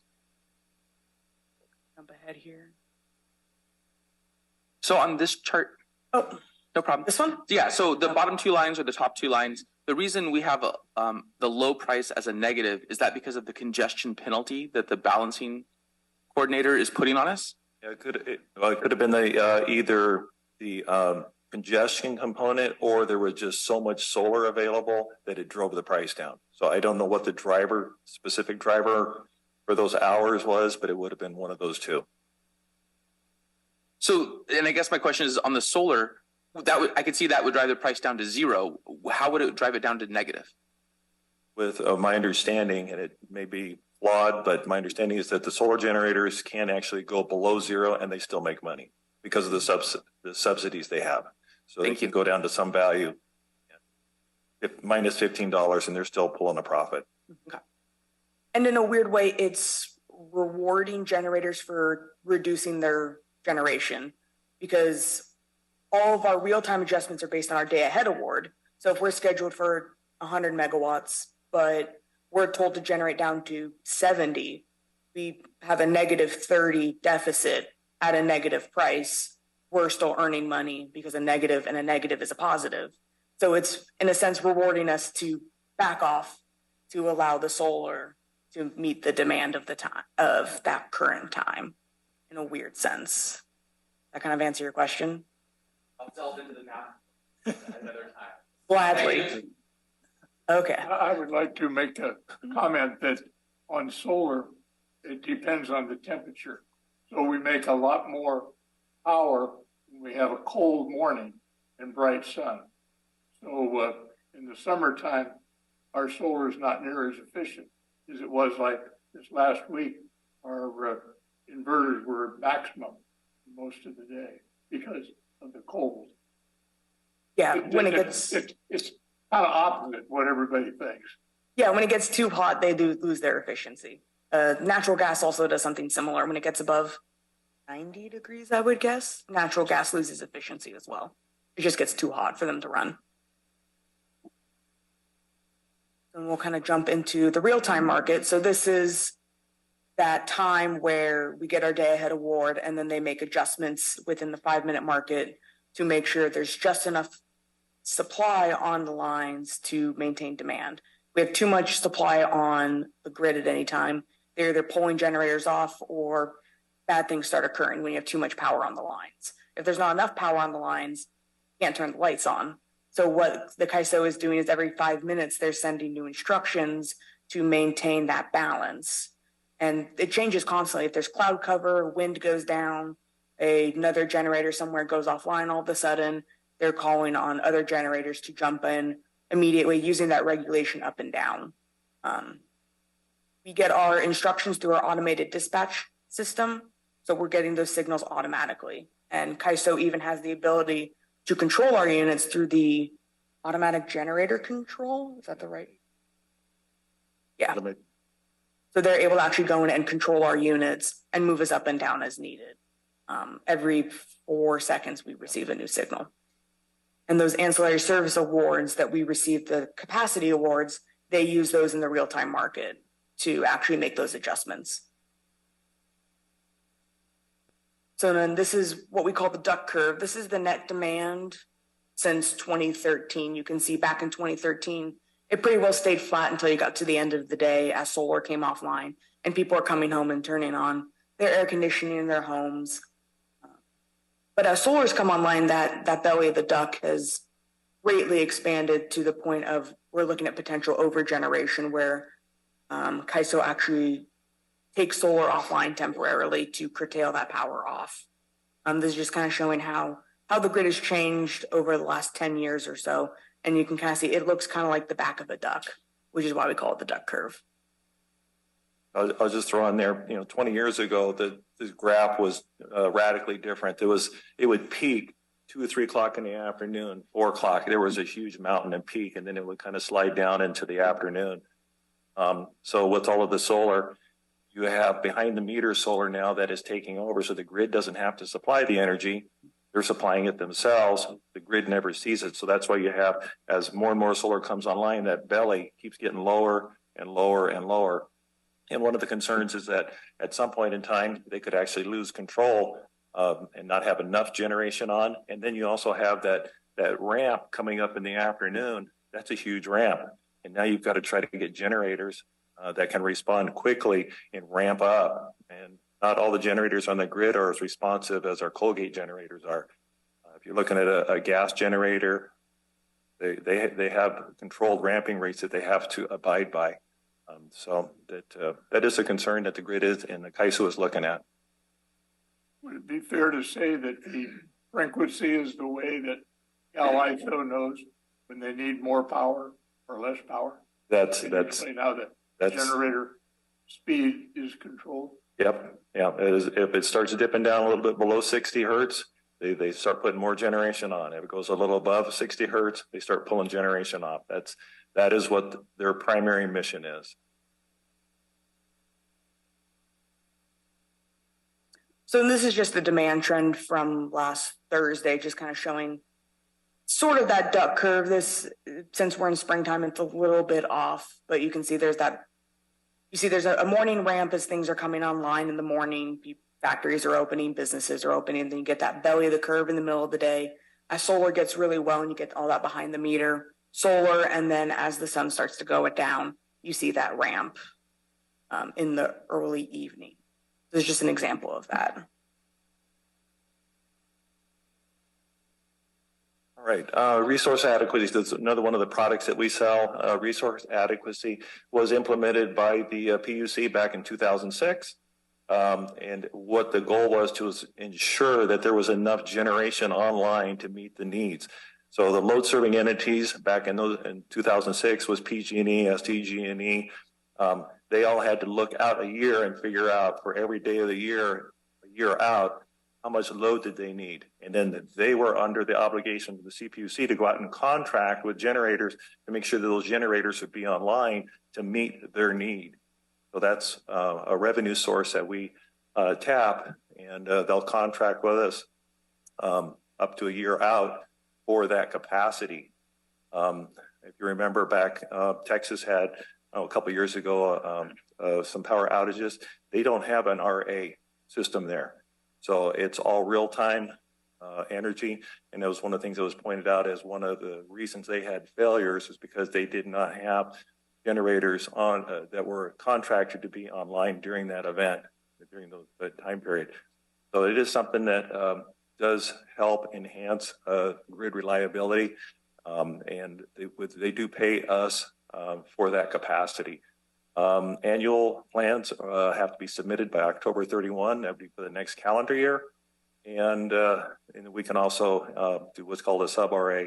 Jump ahead here. So on this chart, no problem. This one? Yeah. So the bottom two lines or the top two lines. The reason we have the low price as a negative is that because of the congestion penalty that the balancing coordinator is putting on us. Yeah, it could have been either the congestion component, or there was just so much solar available that it drove the price down. So I don't know what the specific driver for those hours was, but it would have been one of those two. So, and I guess my question is on the solar, I could see that would drive the price down to zero. How would it drive it down to negative? With my understanding, and it may be flawed, but my understanding is that the solar generators can actually go below zero and they still make money because of the subsidies they have. So they can go down to some value, minus $15, and they're still pulling a profit. Okay. And in a weird way, it's rewarding generators for reducing their generation. because all of our real-time adjustments are based on our day ahead award. So if we're scheduled for 100 megawatts, but we're told to generate down to 70, we have a negative 30 deficit at a negative price. We're still earning money because a negative and a negative is a positive. So it's, in a sense, rewarding us to back off to allow the solar to meet the demand of the time of that current time in a weird sense. That kind of answer your question? I'll delve into the math another time. Gladly. Okay. I would like to make a comment that on solar, it depends on the temperature. So we make a lot more power when we have a cold morning and bright sun. So in the summertime, our solar is not near as efficient as it was like this last week. Our inverters were at maximum most of the day because of the cold. Yeah, when it gets... It's kind of opposite what everybody thinks. Yeah, when it gets too hot, they do lose their efficiency. Natural gas also does something similar. When it gets above 90 degrees, I would guess, natural gas loses efficiency as well. It just gets too hot for them to run. And we'll kind of jump into the real-time market. So this is that time where we get our day-ahead award, and then they make adjustments within the 5-minute market to make sure there's just enough supply on the lines to maintain demand. We have too much supply on the grid at any time. They're either pulling generators off or bad things start occurring when you have too much power on the lines. If there's not enough power on the lines, you can't turn the lights on. So what the CEQA is doing is every 5 minutes, they're sending new instructions to maintain that balance. And it changes constantly. If there's cloud cover, wind goes down, another generator somewhere goes offline all of a sudden, they're calling on other generators to jump in immediately using that regulation up and down. We get our instructions through our automated dispatch system. So we're getting those signals automatically. And CEQA even has the ability to control our units through the automatic generator control. Is that the right? Yeah. So they're able to actually go in and control our units and move us up and down as needed. Every 4 seconds, we receive a new signal. And those ancillary service awards that we receive, the capacity awards, they use those in the real-time market to actually make those adjustments. So then this is what we call the duck curve. This is the net demand since 2013. You can see back in 2013, it pretty well stayed flat until you got to the end of the day as solar came offline and people are coming home and turning on their air conditioning in their homes. But as solar's come online, that belly of the duck has greatly expanded to the point of we're looking at potential overgeneration where CEQA actually takes solar offline temporarily to curtail that power off. This is just kind of showing how the grid has changed over the last 10 years or so. And you can kind of see it looks kind of like the back of a duck, which is why we call it the duck curve. I'll just throw in there, 20 years ago, this graph was radically different. It would peak 2 or 3 o'clock in the afternoon, 4 o'clock. There was a huge mountain and peak, and then it would kind of slide down into the afternoon. So with all of the solar, you have behind the meter solar now that is taking over. So the grid doesn't have to supply the energy. They're supplying it themselves. The grid never sees it. So that's why you have, as more and more solar comes online, that belly keeps getting lower and lower and lower. And one of the concerns is that at some point in time, they could actually lose control and not have enough generation on. And then you also have that ramp coming up in the afternoon. That's a huge ramp. And now you've got to try to get generators that can respond quickly and ramp up. And not all the generators on the grid are as responsive as our Colgate generators are. If you're looking at a gas generator, they have controlled ramping rates that they have to abide by. So that is a concern that the grid is and the CEQA is looking at. Would it be fair to say that the frequency is the way that LiveStreams knows when they need more power or less power? That's now that generator speed is controlled. Yep. Yeah. It is, if it starts dipping down a little bit below 60 hertz, they start putting more generation on. If it goes a little above 60 hertz, they start pulling generation off. That is what their primary mission is. So this is just the demand trend from last Thursday, just kind of showing sort of that duck curve. This, since we're in springtime, it's a little bit off, but you can see there's that, you see there's a morning ramp as things are coming online in the morning. Factories are opening, businesses are opening, then you get that belly of the curve in the middle of the day. As solar gets really low and you get all that behind the meter solar, and then as the sun starts to go down, you see that ramp in the early evening. This is just an example of that. All right, resource adequacy is another one of the products that we sell. Resource adequacy was implemented by the PUC back in 2006. And what the goal was to ensure that there was enough generation online to meet the needs. So the load serving entities back in 2006 was PG&E, SDG&E. They all had to look out a year and figure out for every day of the year, a year out, how much load did they need? And then they were under the obligation of the CPUC to go out and contract with generators to make sure that those generators would be online to meet their need. So that's a revenue source that we tap, and they'll contract with us up to a year out for that capacity. If you remember back, Texas had a couple of years ago some power outages. They don't have an RA system there. So it's all real-time energy. And that was one of the things that was pointed out as one of the reasons they had failures is because they did not have generators on that were contracted to be online during that event, during that time period. So it is something that does help enhance grid reliability, and they do pay us for that capacity. Annual plans have to be submitted by October 31. That would be for the next calendar year, and we can also do what's called a sub-RA.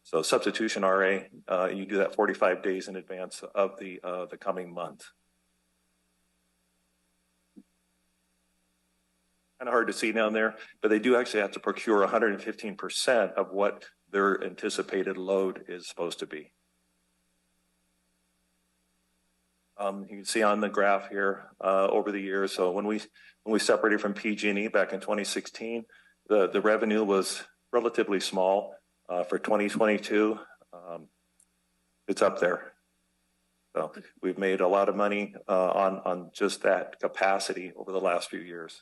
So substitution RA, you do that 45 days in advance of the coming month. Kind of hard to see down there, but they do actually have to procure 115% of what their anticipated load is supposed to be. You can see on the graph here over the years. So when we separated from PG&E back in 2016, the revenue was relatively small. For 2022, it's up there. So we've made a lot of money on just that capacity over the last few years.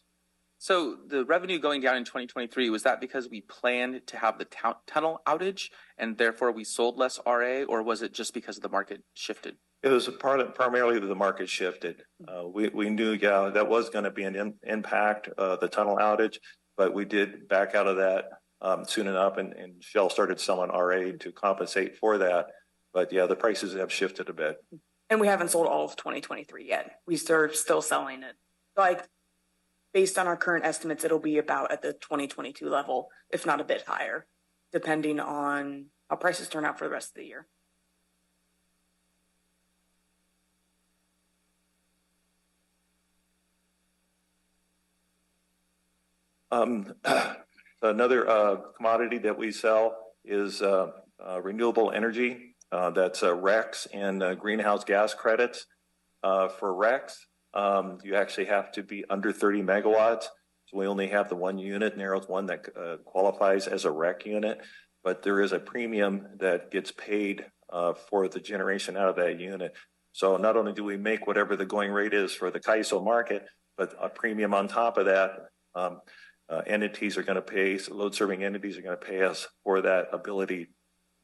So the revenue going down in 2023, was that because we planned to have the tunnel outage and therefore we sold less RA, or was it just because the market shifted? It was primarily the market shifted. We knew, yeah, that was going to be an impact, the tunnel outage, but we did back out of that soon enough, and Shell started selling RA to compensate for that. But yeah, the prices have shifted a bit. And we haven't sold all of 2023 yet. We are still selling it. Like, based on our current estimates, it'll be about at the 2022 level, if not a bit higher, depending on how prices turn out for the rest of the year. Another commodity that we sell is renewable energy. That's RECs and greenhouse gas credits. For RECs, you actually have to be under 30 megawatts. So we only have the one unit, Narrow's one, that qualifies as a REC unit. But there is a premium that gets paid for the generation out of that unit. So not only do we make whatever the going rate is for the CAISO market, but a premium on top of that. Entities are going to pay, so load serving entities are going to pay us for that ability,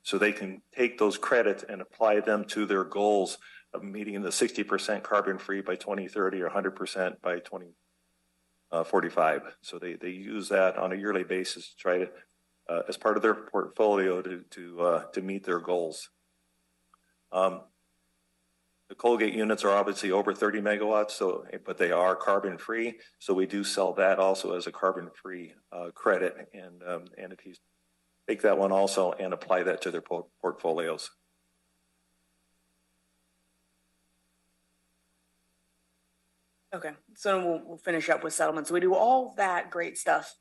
so they can take those credits and apply them to their goals of meeting the 60% carbon free by 2030 or 100% by 2045. So they use that on a yearly basis to try to, as part of their portfolio to meet their goals. The Colgate units are obviously over 30 megawatts, but they are carbon free. So we do sell that also as a carbon free credit, and entities take that one also and apply that to their portfolios. Okay, so we'll finish up with settlements. So we do all that great stuff.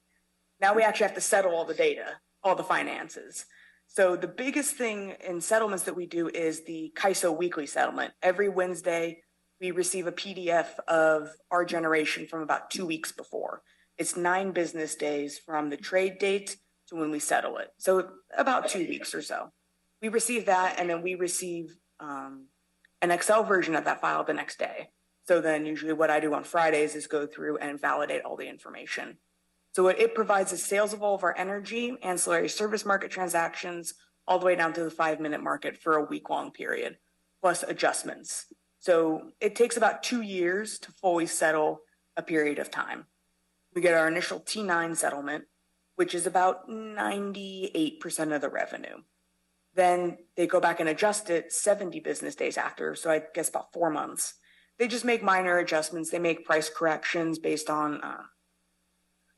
Now we actually have to settle all the data, all the finances. So the biggest thing in settlements that we do is the CAISO weekly settlement. Every Wednesday, we receive a PDF of our generation from about 2 weeks before. It's 9 business days from the trade date to when we settle it. So about 2 weeks or so. We receive that, and then we receive an Excel version of that file the next day. So then usually what I do on Fridays is go through and validate all the information. So what it provides is sales of all of our energy, ancillary service market transactions, all the way down to the 5-minute market for a week-long period, plus adjustments. So it takes about 2 years to fully settle a period of time. We get our initial T9 settlement, which is about 98% of the revenue. Then they go back and adjust it 70 business days after, so I guess about 4 months. They just make minor adjustments. They make price corrections based on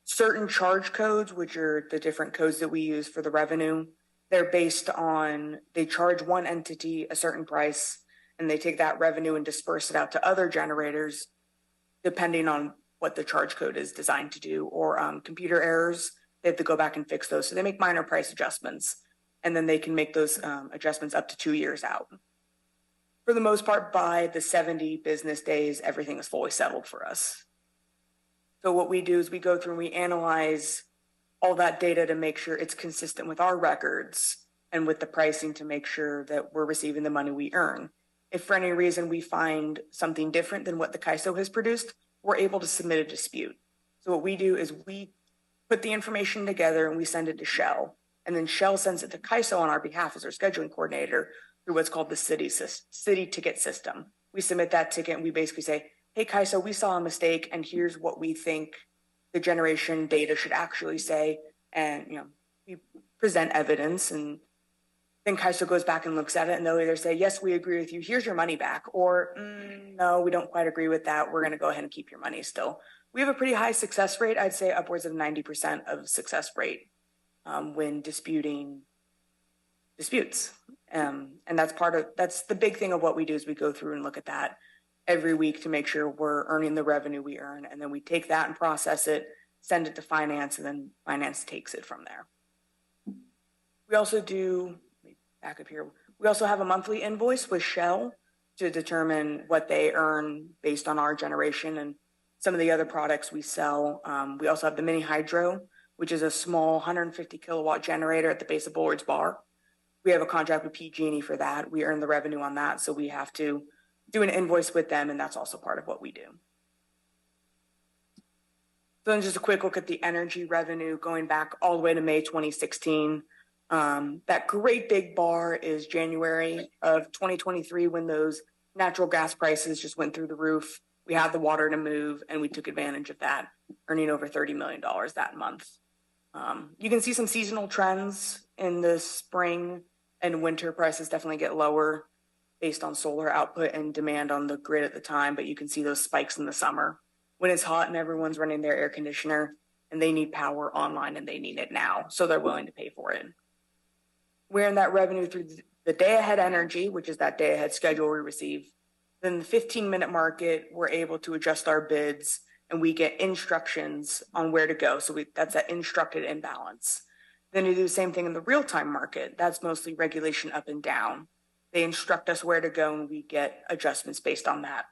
certain charge codes, which are the different codes that we use for the revenue. They're based on, they charge one entity a certain price, and they take that revenue and disperse it out to other generators, depending on what the charge code is designed to do, or computer errors. They have to go back and fix those. So they make minor price adjustments, and then they can make those adjustments up to 2 years out. For the most part, by the 70 business days, everything is fully settled for us. So what we do is we go through and we analyze all that data to make sure it's consistent with our records and with the pricing to make sure that we're receiving the money we earn. If for any reason we find something different than what the CEQA has produced, we're able to submit a dispute. So what we do is we put the information together and we send it to Shell. And then Shell sends it to CEQA on our behalf as our scheduling coordinator through what's called the city ticket system. We submit that ticket and we basically say, hey, CEQA, we saw a mistake and here's what we think the generation data should actually say. And, we present evidence, and then CEQA goes back and looks at it, and they'll either say, yes, we agree with you, here's your money back, or no, we don't quite agree with that, we're going to go ahead and keep your money still. We have a pretty high success rate. I'd say upwards of 90% of success rate when disputing disputes. And that's the big thing of what we do is we go through and look at that every week to make sure we're earning the revenue we earn. And then we take that and process it, send it to finance, and then finance takes it from there. We also do, let me back up here. We also have a monthly invoice with Shell to determine what they earn based on our generation and some of the other products we sell. We also have the mini hydro, which is a small 150 kilowatt generator at the base of Bullard's Bar. We have a contract with PG&E for that. We earn the revenue on that, so we have to do an invoice with them, and that's also part of what we do. So then just a quick look at the energy revenue going back all the way to May 2016. That great big bar is January of 2023 when those natural gas prices just went through the roof. We had the water to move, and we took advantage of that, earning over $30 million that month. You can see some seasonal trends in the spring and winter. Prices definitely get lower based on solar output and demand on the grid at the time, but you can see those spikes in the summer when it's hot and everyone's running their air conditioner and they need power online and they need it now, so they're willing to pay for it. We earn that revenue through the day ahead energy, which is that day ahead schedule we receive. Then the 15-minute market, we're able to adjust our bids and we get instructions on where to go. So that's that instructed imbalance. Then we do the same thing in the real-time market. That's mostly regulation up and down. They instruct us where to go and we get adjustments based on that.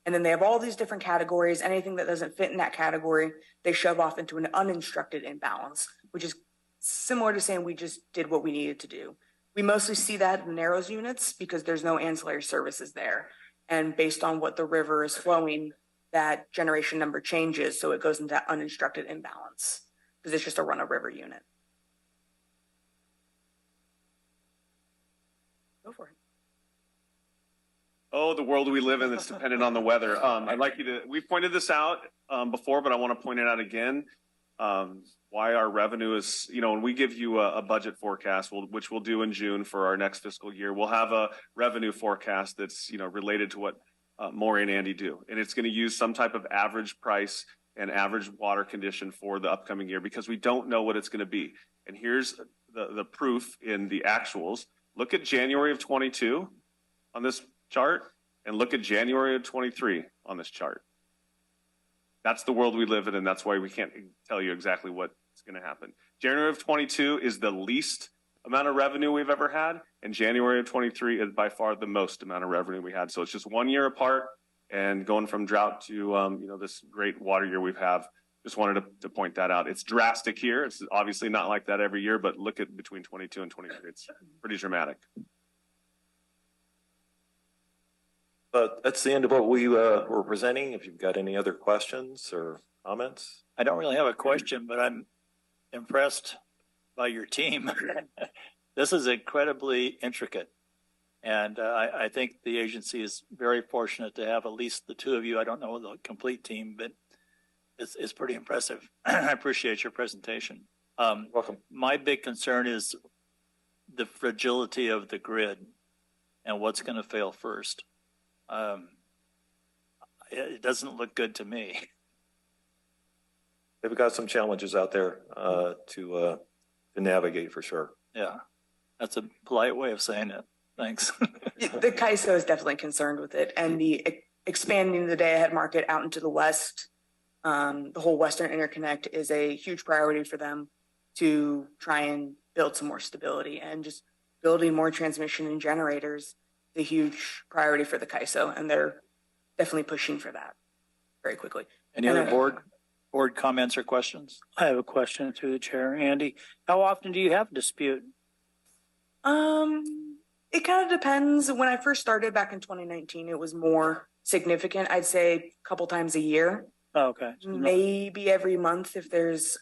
And then they have all these different categories. Anything that doesn't fit in that category, they shove off into an uninstructed imbalance, which is similar to saying we just did what we needed to do. We mostly see that in narrows units because there's no ancillary services there. And based on what the river is flowing, that generation number changes. So it goes into that uninstructed imbalance because it's just a run of river unit. Go for it. Oh, the world we live in that's dependent on the weather. I'd like you to, we pointed this out before, but I want to point it out again. Why our revenue is, when we give you a budget forecast, which we'll do in June for our next fiscal year, we'll have a revenue forecast that's, related to what Maury and Andy do. And it's going to use some type of average price and average water condition for the upcoming year because we don't know what it's going to be. And here's the proof in the actuals. Look at January of 22 on this chart and look at January of 23 on this chart. That's the world we live in, and that's why we can't tell you exactly what's going to happen. January of 22 is the least amount of revenue we've ever had, and January of 23 is by far the most amount of revenue we had. So it's just 1 year apart, and going from drought to this great water year we've had just wanted to point that out. It's drastic here. It's obviously not like that every year, but look at between 22 and 23. It's pretty dramatic. But that's the end of what we were presenting. If you've got any other questions or comments. I don't really have a question, but I'm impressed by your team. This is incredibly intricate. And I think the agency is very fortunate to have at least the two of you. I don't know the complete team, but it's pretty impressive. I appreciate your presentation. Welcome. My big concern is the fragility of the grid and what's going to fail first. It doesn't look good to me. They've got some challenges out there to navigate for sure. Yeah, that's a polite way of saying it. Thanks. The CEQA is definitely concerned with it, and the expanding the day-ahead market out into the west, the whole Western Interconnect is a huge priority for them to try and build some more stability, and just building more transmission and generators is a huge priority for the CEQA, and they're definitely pushing for that very quickly. Any other board comments or questions? I have a question through the chair. Andy, how often do you have a dispute? It kind of depends. When I first started back in 2019, it was more significant. I'd say a couple times a year. Oh, okay. Maybe every month if there's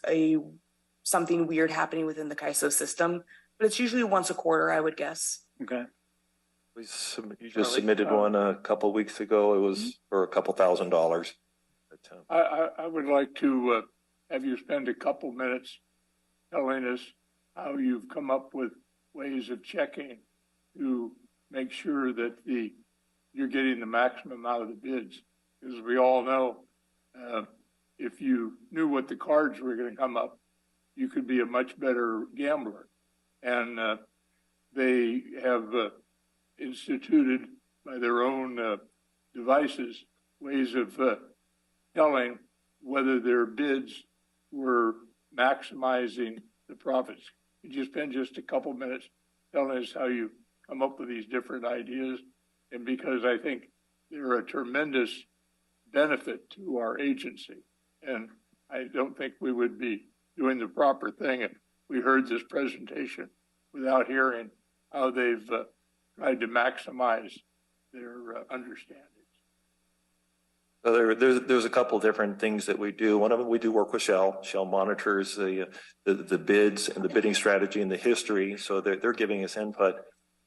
something weird happening within the CEQA system, but it's usually once a quarter, I would guess. Okay. You just submitted one a couple weeks ago. It was for a couple $1,000s. I would like to have you spend a couple minutes telling us how you've come up with ways of checking to make sure that you're getting the maximum out of the bids. Because we all know if you knew what the cards were going to come up, you could be a much better gambler. And they have instituted by their own devices ways of telling whether their bids were maximizing the profits. Could you spend just a couple minutes telling us how you come up with these different ideas? And because I think they're a tremendous benefit to our agency. And I don't think we would be doing the proper thing if we heard this presentation without hearing how they've tried to maximize their understanding. So there's a couple different things that we do. One of them, we do work with Shell. Shell monitors the bids and the bidding strategy and the history. So they're giving us input.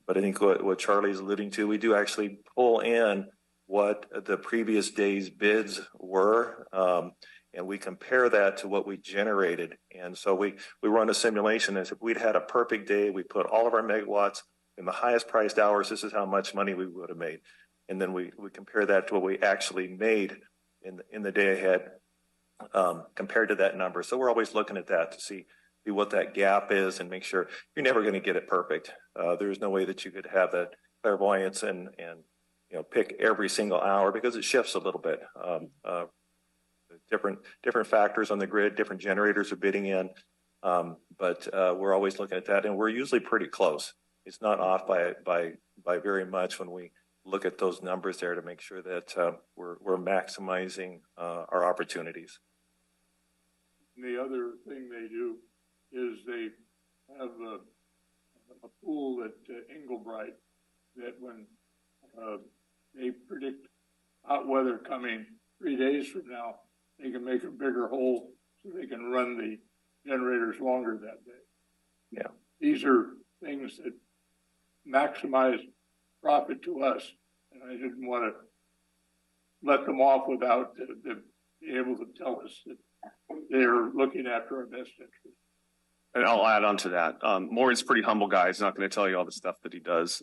But I think what Charlie's alluding to, we do actually pull in what the previous day's bids were. And we compare that to what we generated. And so we run a simulation as if we'd had a perfect day. We put all of our megawatts in the highest priced hours. This is how much money we would have made. And then we compare that to what we actually made in the day ahead compared to that number. So we're always looking at that to see what that gap is and make sure you're never going to get it perfect. There's no way that you could have that clairvoyance and pick every single hour because it shifts a little bit. Different factors on the grid, different generators are bidding in, but we're always looking at that, and we're usually pretty close. It's not off by very much when we look at those numbers there to make sure that we're maximizing our opportunities. And the other thing they do is they have a pool at Englebright that when they predict hot weather coming 3 days from now, they can make a bigger hole so they can run the generators longer that day. Yeah. These are things that maximize profit to us. And I didn't want to let them off without them being able to tell us that they're looking after our best interest. And I'll add on to that. Maureen's a pretty humble guy. He's not going to tell you all the stuff that he does.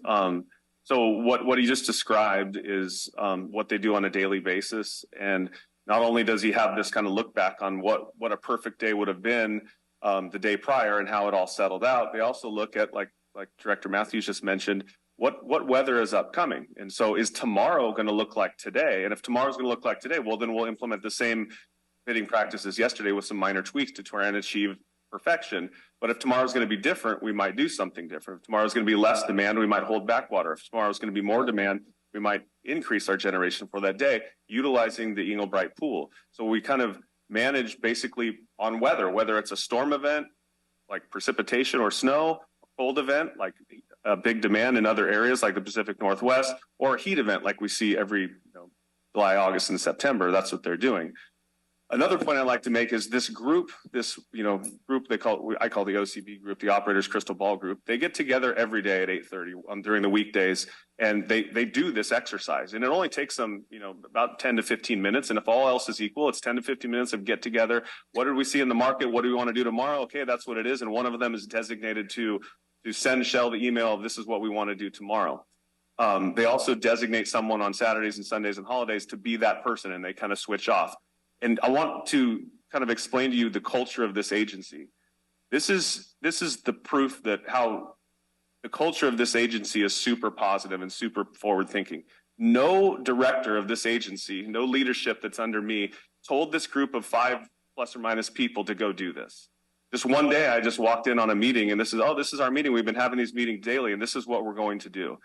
So what he just described is what they do on a daily basis. And not only does he have this kind of look back on what a perfect day would have been the day prior and how it all settled out, they also look at, like Director Matthews just mentioned, what weather is upcoming. And so is tomorrow going to look like today? And if tomorrow's going to look like today, well, then we'll implement the same bidding practices yesterday with some minor tweaks to try and achieve perfection. But if tomorrow's going to be different, we might do something different. If tomorrow's going to be less demand, we might hold back water. If tomorrow's going to be more demand, we might increase our generation for that day, utilizing the Englebright pool. So we kind of manage basically on weather, whether it's a storm event, like precipitation or snow, cold event, like a big demand in other areas like the Pacific Northwest, or a heat event like we see every July, August, and September. That's what they're doing. Another point I'd like to make is this group, group I call the OCB group, the Operators Crystal Ball Group. They get together every day at 8:30 during the weekdays, and they do this exercise. And it only takes them, about 10 to 15 minutes. And if all else is equal, it's 10 to 15 minutes of get together. What did we see in the market? What do we want to do tomorrow? Okay, that's what it is. And one of them is designated to send Shell the email of this is what we want to do tomorrow. They also designate someone on Saturdays and Sundays and holidays to be that person, and they kind of switch off. And I want to kind of explain to you the culture of this agency. This is the proof that how the culture of this agency is super positive and super forward thinking. No director of this agency, no leadership that's under me told this group of 5 plus or minus people to go do this. Just one day I just walked in on a meeting and this is our meeting. We've been having these meetings daily and this is what we're going to do.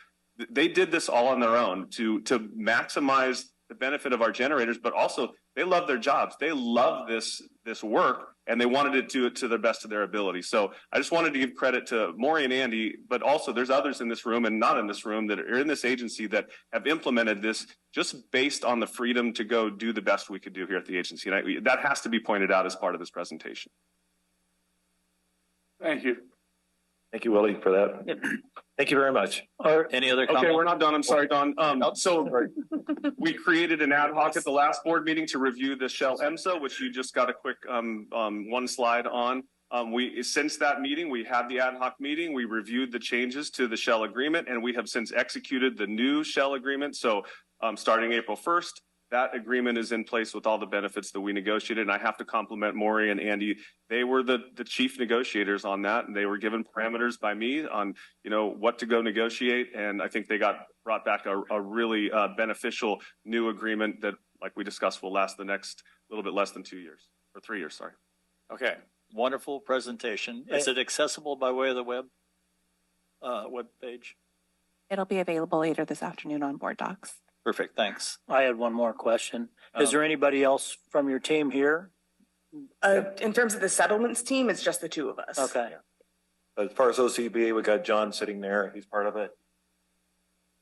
They did this all on their own to maximize the benefit of our generators, but also they love their jobs. They love this work, and they wanted to do it to the best of their ability. So I just wanted to give credit to Maury and Andy, but also there's others in this room and not in this room that are in this agency that have implemented this just based on the freedom to go do the best we could do here at the agency. And that has to be pointed out as part of this presentation. Thank you. Thank you, Willie, for that. Yep. Thank you very much. Any other comments? Okay, we're not done. I'm sorry, Don. So we created an ad hoc at the last board meeting to review the Shell EMSA, which you just got a quick one slide on. Since that meeting, we had the ad hoc meeting. We reviewed the changes to the Shell agreement, and we have since executed the new Shell agreement. So starting April 1st, that agreement is in place with all the benefits that we negotiated. And I have to compliment Maury and Andy. They were the chief negotiators on that, and they were given parameters by me on, what to go negotiate. And I think they brought back a really beneficial new agreement that, like we discussed, will last the next little bit less than 2 years or 3 years. Sorry. Okay. Wonderful presentation. Is it accessible by way of the web page? It'll be available later this afternoon on Board Docs. Perfect. Thanks. I had one more question. Is there anybody else from your team here? In terms of the settlements team, it's just the two of us. Okay. As far as OCB, we got John sitting there. He's part of it.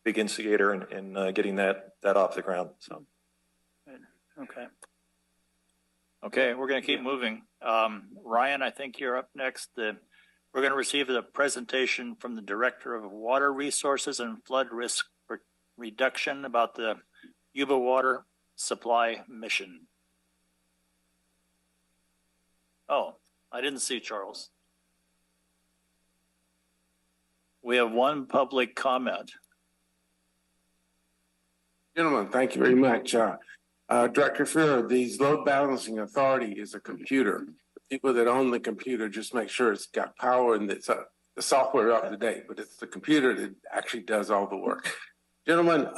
Big instigator in getting that off the ground. So. Okay. Okay, we're going to keep moving. Ryan, I think you're up next. We're going to receive the presentation from the Director of Water Resources and Flood Risk Reduction about the Yuba Water Supply Mission. Oh, I didn't see Charles. We have one public comment. Gentlemen, thank you very much. Director Fuhrer, the load balancing authority is a computer. People that own the computer just make sure it's got power and it's the software up to date, but it's the computer that actually does all the work. Gentlemen,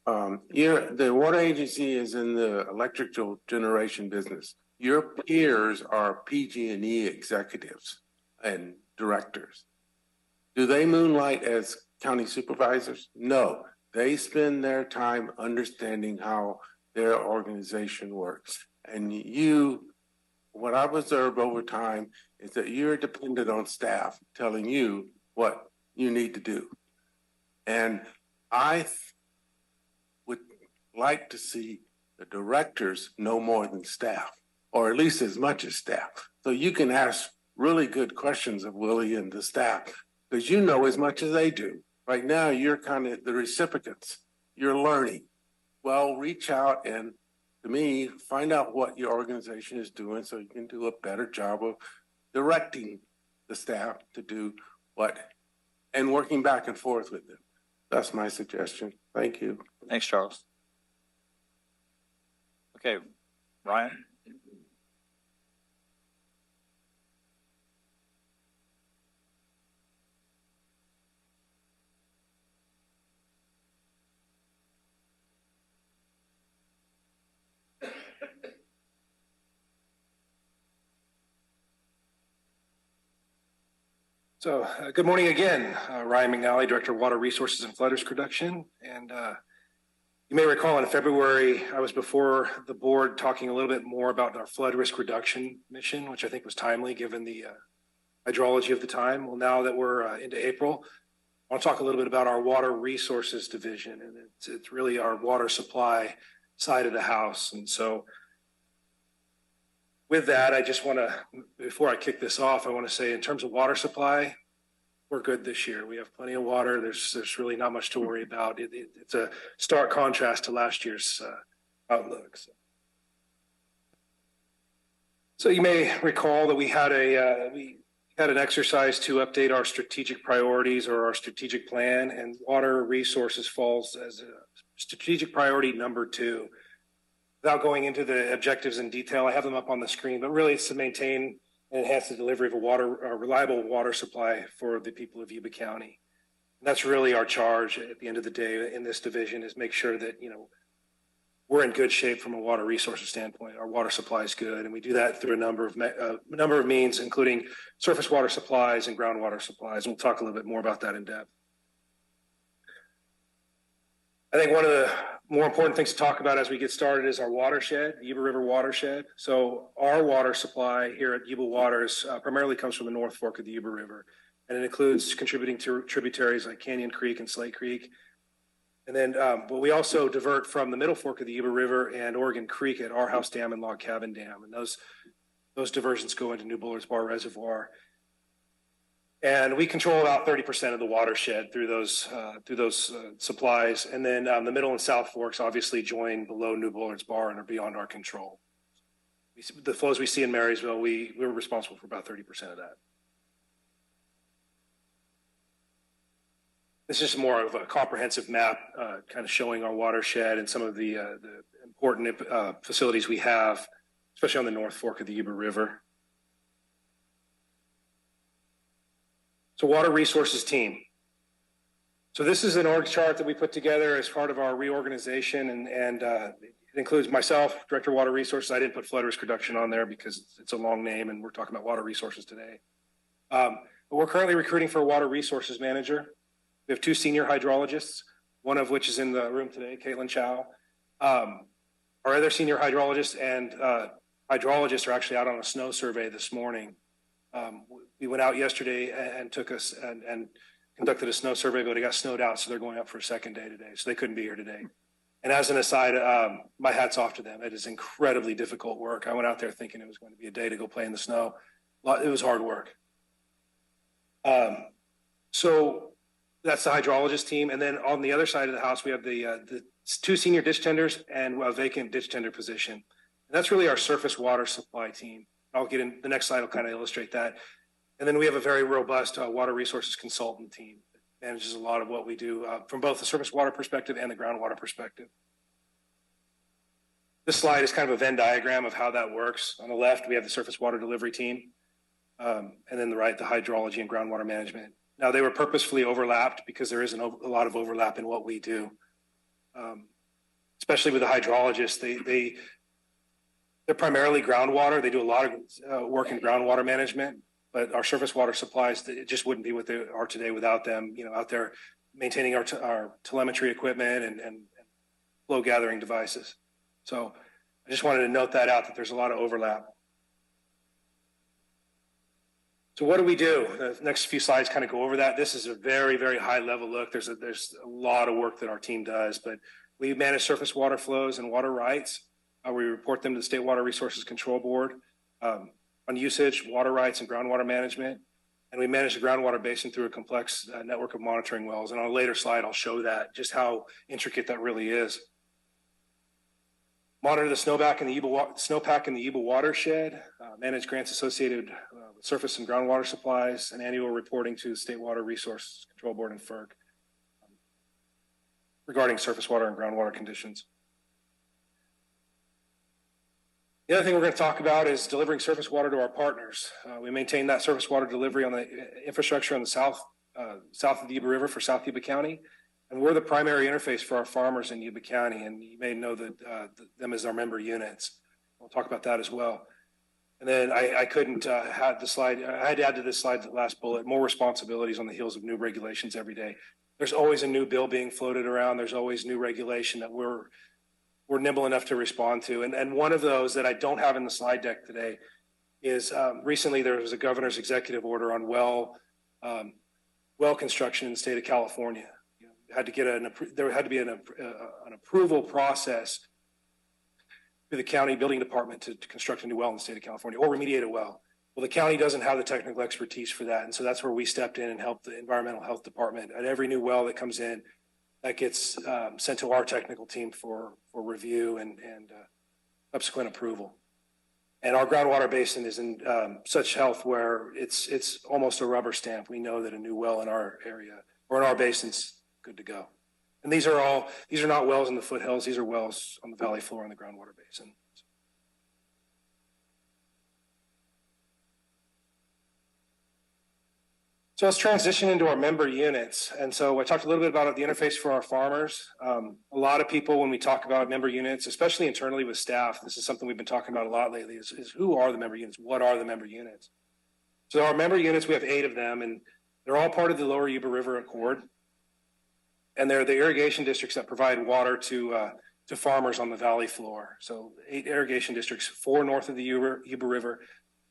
the water agency is in the electrical generation business. Your peers are PG&E executives and directors. Do they moonlight as county supervisors? No, they spend their time understanding how their organization works. And what I've observed over time is that you're dependent on staff telling you what you need to do. And I would like to see the directors know more than staff, or at least as much as staff. So you can ask really good questions of Willie and the staff, because you know as much as they do. Right now, you're kind of the recipients. You're learning. Well, reach out and, to me, find out what your organization is doing so you can do a better job of directing the staff to do and working back and forth with them. That's my suggestion. Thank you. Thanks, Charles. Okay, Ryan. So good morning again. Ryan McNally, Director of Water Resources and Flood Risk Reduction. And You may recall in February, I was before the board talking a little bit more about our flood risk reduction mission, which I think was timely given the hydrology of the time. Well, now that we're into April, I want to talk a little bit about our water resources division, and it's really our water supply side of the house. And so with that, I just want to, before I kick this off, I want to say in terms of water supply, we're good this year. We have plenty of water. There's really not much to worry about. It's a stark contrast to last year's outlook. So you may recall that we had an exercise to update our strategic priorities or our strategic plan, and water resources falls as a strategic priority number 2. Without going into the objectives in detail, I have them up on the screen, but really it's to maintain and enhance the delivery of a reliable water supply for the people of Yuba County. And that's really our charge at the end of the day in this division, is make sure that, we're in good shape from a water resources standpoint. Our water supply is good, and we do that through a number of means, including surface water supplies and groundwater supplies. And we'll talk a little bit more about that in depth. I think one of the more important things to talk about as we get started is our watershed, the Yuba River watershed. So our water supply here at Yuba Waters primarily comes from the North Fork of the Yuba River, and it includes contributing to tributaries like Canyon Creek and Slate Creek. And then, but we also divert from the Middle Fork of the Yuba River and Oregon Creek at our House Dam and Log Cabin Dam, and those diversions go into New Bullards Bar Reservoir. And we control about 30% of the watershed through those supplies. And then the Middle and South Forks obviously join below New Bullards Bar and are beyond our control. The flows we see in Marysville, we're responsible for about 30% of that. This is more of a comprehensive map, kind of showing our watershed and some of the important facilities we have, especially on the North Fork of the Yuba River. So water resources team. So this is an org chart that we put together as part of our reorganization, and it includes myself, Director of Water Resources. I didn't put flood risk reduction on there because it's a long name and we're talking about water resources today. But we're currently recruiting for a water resources manager. We have 2 senior hydrologists, one of which is in the room today, Caitlin Chow. Our other senior hydrologists and hydrologists are actually out on a snow survey this morning. We went out yesterday and conducted a snow survey, but it got snowed out, so they're going up for a second day today, so they couldn't be here today. And as an aside, my hat's off to them. It is incredibly difficult work. I went out there thinking it was going to be a day to go play in the snow. It was hard work. So that's the hydrologist team. And then on the other side of the house, we have the 2 senior ditch tenders and a vacant ditch tender position. And that's really our surface water supply team. I'll get in the next slide will kind of illustrate that. And then we have a very robust water resources consultant team that manages a lot of what we do from both the surface water perspective and the groundwater perspective. This slide is kind of a Venn diagram of how that works. On the left, we have the surface water delivery team, and then the right, the hydrology and groundwater management. Now, they were purposefully overlapped because there isn't a lot of overlap in what we do, especially with the hydrologists. They're primarily groundwater. They do a lot of work in groundwater management, but our surface water supplies, it just wouldn't be what they are today without them, out there maintaining our telemetry equipment and flow gathering devices. So I just wanted to note that out, that there's a lot of overlap. So what do we do? The next few slides kind of go over that. This is a very, very high level look. There's a lot of work that our team does, but we manage surface water flows and water rights. We report them to the State Water Resources Control Board on usage, water rights, and groundwater management. And we manage the groundwater basin through a complex network of monitoring wells. And on a later slide, I'll show that, just how intricate that really is. Monitor the snowpack in the Yuba watershed, manage grants associated with surface and groundwater supplies, and annual reporting to the State Water Resources Control Board and FERC regarding surface water and groundwater conditions. The other thing we're going to talk about is delivering surface water to our partners. We maintain that surface water delivery on the infrastructure on the south of the Yuba River for South Yuba County. And we're the primary interface for our farmers in Yuba County. And you may know that them as our member units. We'll talk about that as well. And then I couldn't have the slide. I had to add to this slide the last bullet, more responsibilities on the heels of new regulations every day. there's always a new bill being floated around. There's always new regulation that we're nimble enough to respond to. And one of those that I don't have in the slide deck today is recently there was a governor's executive order on well construction in the state of California. There had to be an approval process through the county building department to construct a new well in the state of California or remediate a well. Well, the county doesn't have the technical expertise for that. And so that's where we stepped in and helped the environmental health department. At every new well that comes in, that gets sent to our technical team for review and subsequent approval. And our groundwater basin is in such health where it's almost a rubber stamp. We know that a new well in our area or in our basin's good to go. And these are not wells in the foothills. These are wells on the valley floor in the groundwater basin. So let's transition into our member units. And so I talked a little bit about the interface for our farmers. A lot of people, when we talk about member units, especially internally with staff, this is something we've been talking about a lot lately, is who are the member units? What are the member units? So our member units, we have 8 of them, and they're all part of the Lower Yuba River Accord. And they're the irrigation districts that provide water to farmers on the valley floor. So 8 irrigation districts, 4 north of the Yuba River,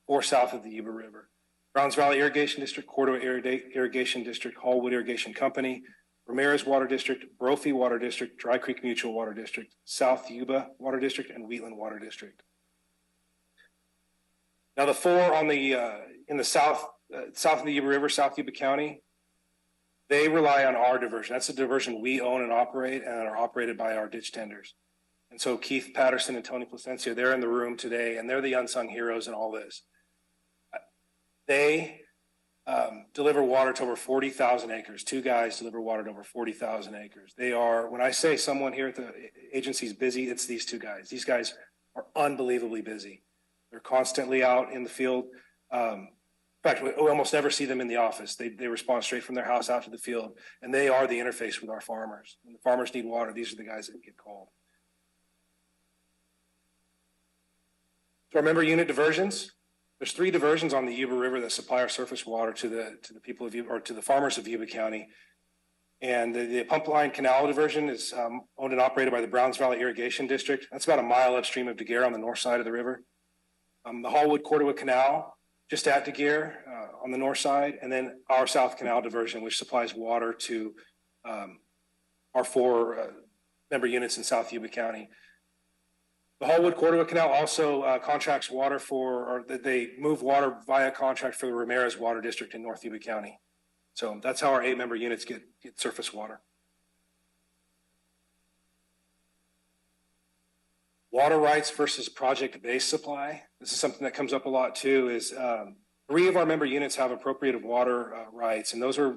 4 south of the Yuba River. Browns Valley Irrigation District, Cordova Irrigation District, Hallwood Irrigation Company, Ramirez Water District, Brophy Water District, Dry Creek Mutual Water District, South Yuba Water District, and Wheatland Water District. Now the 4 on the in the south of the Yuba River, South Yuba County, they rely on our diversion. That's a diversion we own and operate and are operated by our ditch tenders. And so Keith Patterson and Tony Placencia, they're in the room today, and they're the unsung heroes in all this. They deliver water to over 40,000 acres. 2 guys deliver water to over 40,000 acres. They are, when I say someone here at the agency is busy, it's these 2 guys. These guys are unbelievably busy. They're constantly out in the field. In fact, we almost never see them in the office. They respond straight from their house out to the field, and they are the interface with our farmers. When the farmers need water, these are the guys that get called. So our member unit diversions. There's 3 diversions on the Yuba River that supply our surface water to the people of Yuba, or to the farmers of Yuba County. And the pump line canal diversion is owned and operated by the Browns Valley Irrigation District. That's about a mile upstream of Daguerre on the north side of the river. The Hallwood Cordova Canal, just at Daguerre on the north side, and then our South Canal diversion, which supplies water to our 4 member units in South Yuba County. The Hallwood Cordova Canal also contracts water they move water via contract for the Ramirez Water District in North Yuba County. So that's how our 8 member units get surface water. Water rights versus project-based supply. This is something that comes up a lot too, is 3 of our member units have appropriated water rights, and those are,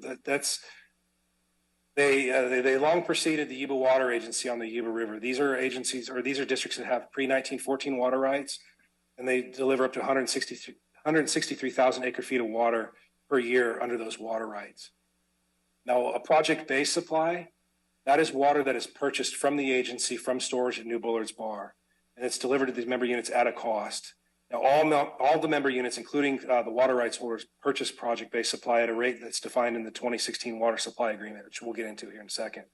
they long preceded the Yuba Water Agency on the Yuba River. These are agencies, or these are districts that have pre-1914 water rights, and they deliver up to 163,000 acre feet of water per year under those water rights. Now, a project-based supply, that is water that is purchased from the agency from storage at New Bullard's Bar, and it's delivered to these member units at a cost. Now, all the member units, including the water rights holders, purchase project-based supply at a rate that's defined in the 2016 Water Supply Agreement, which we'll get into here in a second.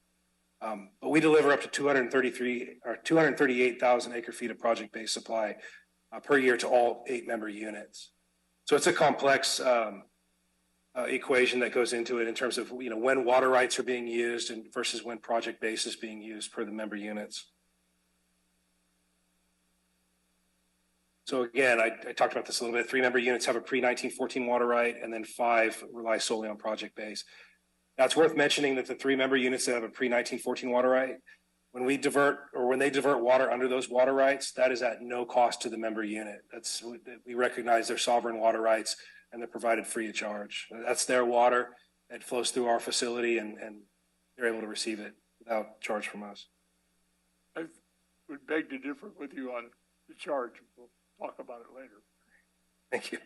But we deliver up to 238,000 acre feet of project-based supply per year to all 8 member units. So it's a complex equation that goes into it in terms of when water rights are being used and versus when project-based is being used per the member units. So again, I talked about this a little bit. 3 member units have a pre-1914 water right, and then 5 rely solely on project base. Now it's worth mentioning that the 3 member units that have a pre-1914 water right, when they divert water under those water rights, that is at no cost to the member unit. We recognize their sovereign water rights, and they're provided free of charge. That's their water. It flows through our facility, and they're able to receive it without charge from us. I would beg to differ with you on the charge. We'll talk about it later. Thank you.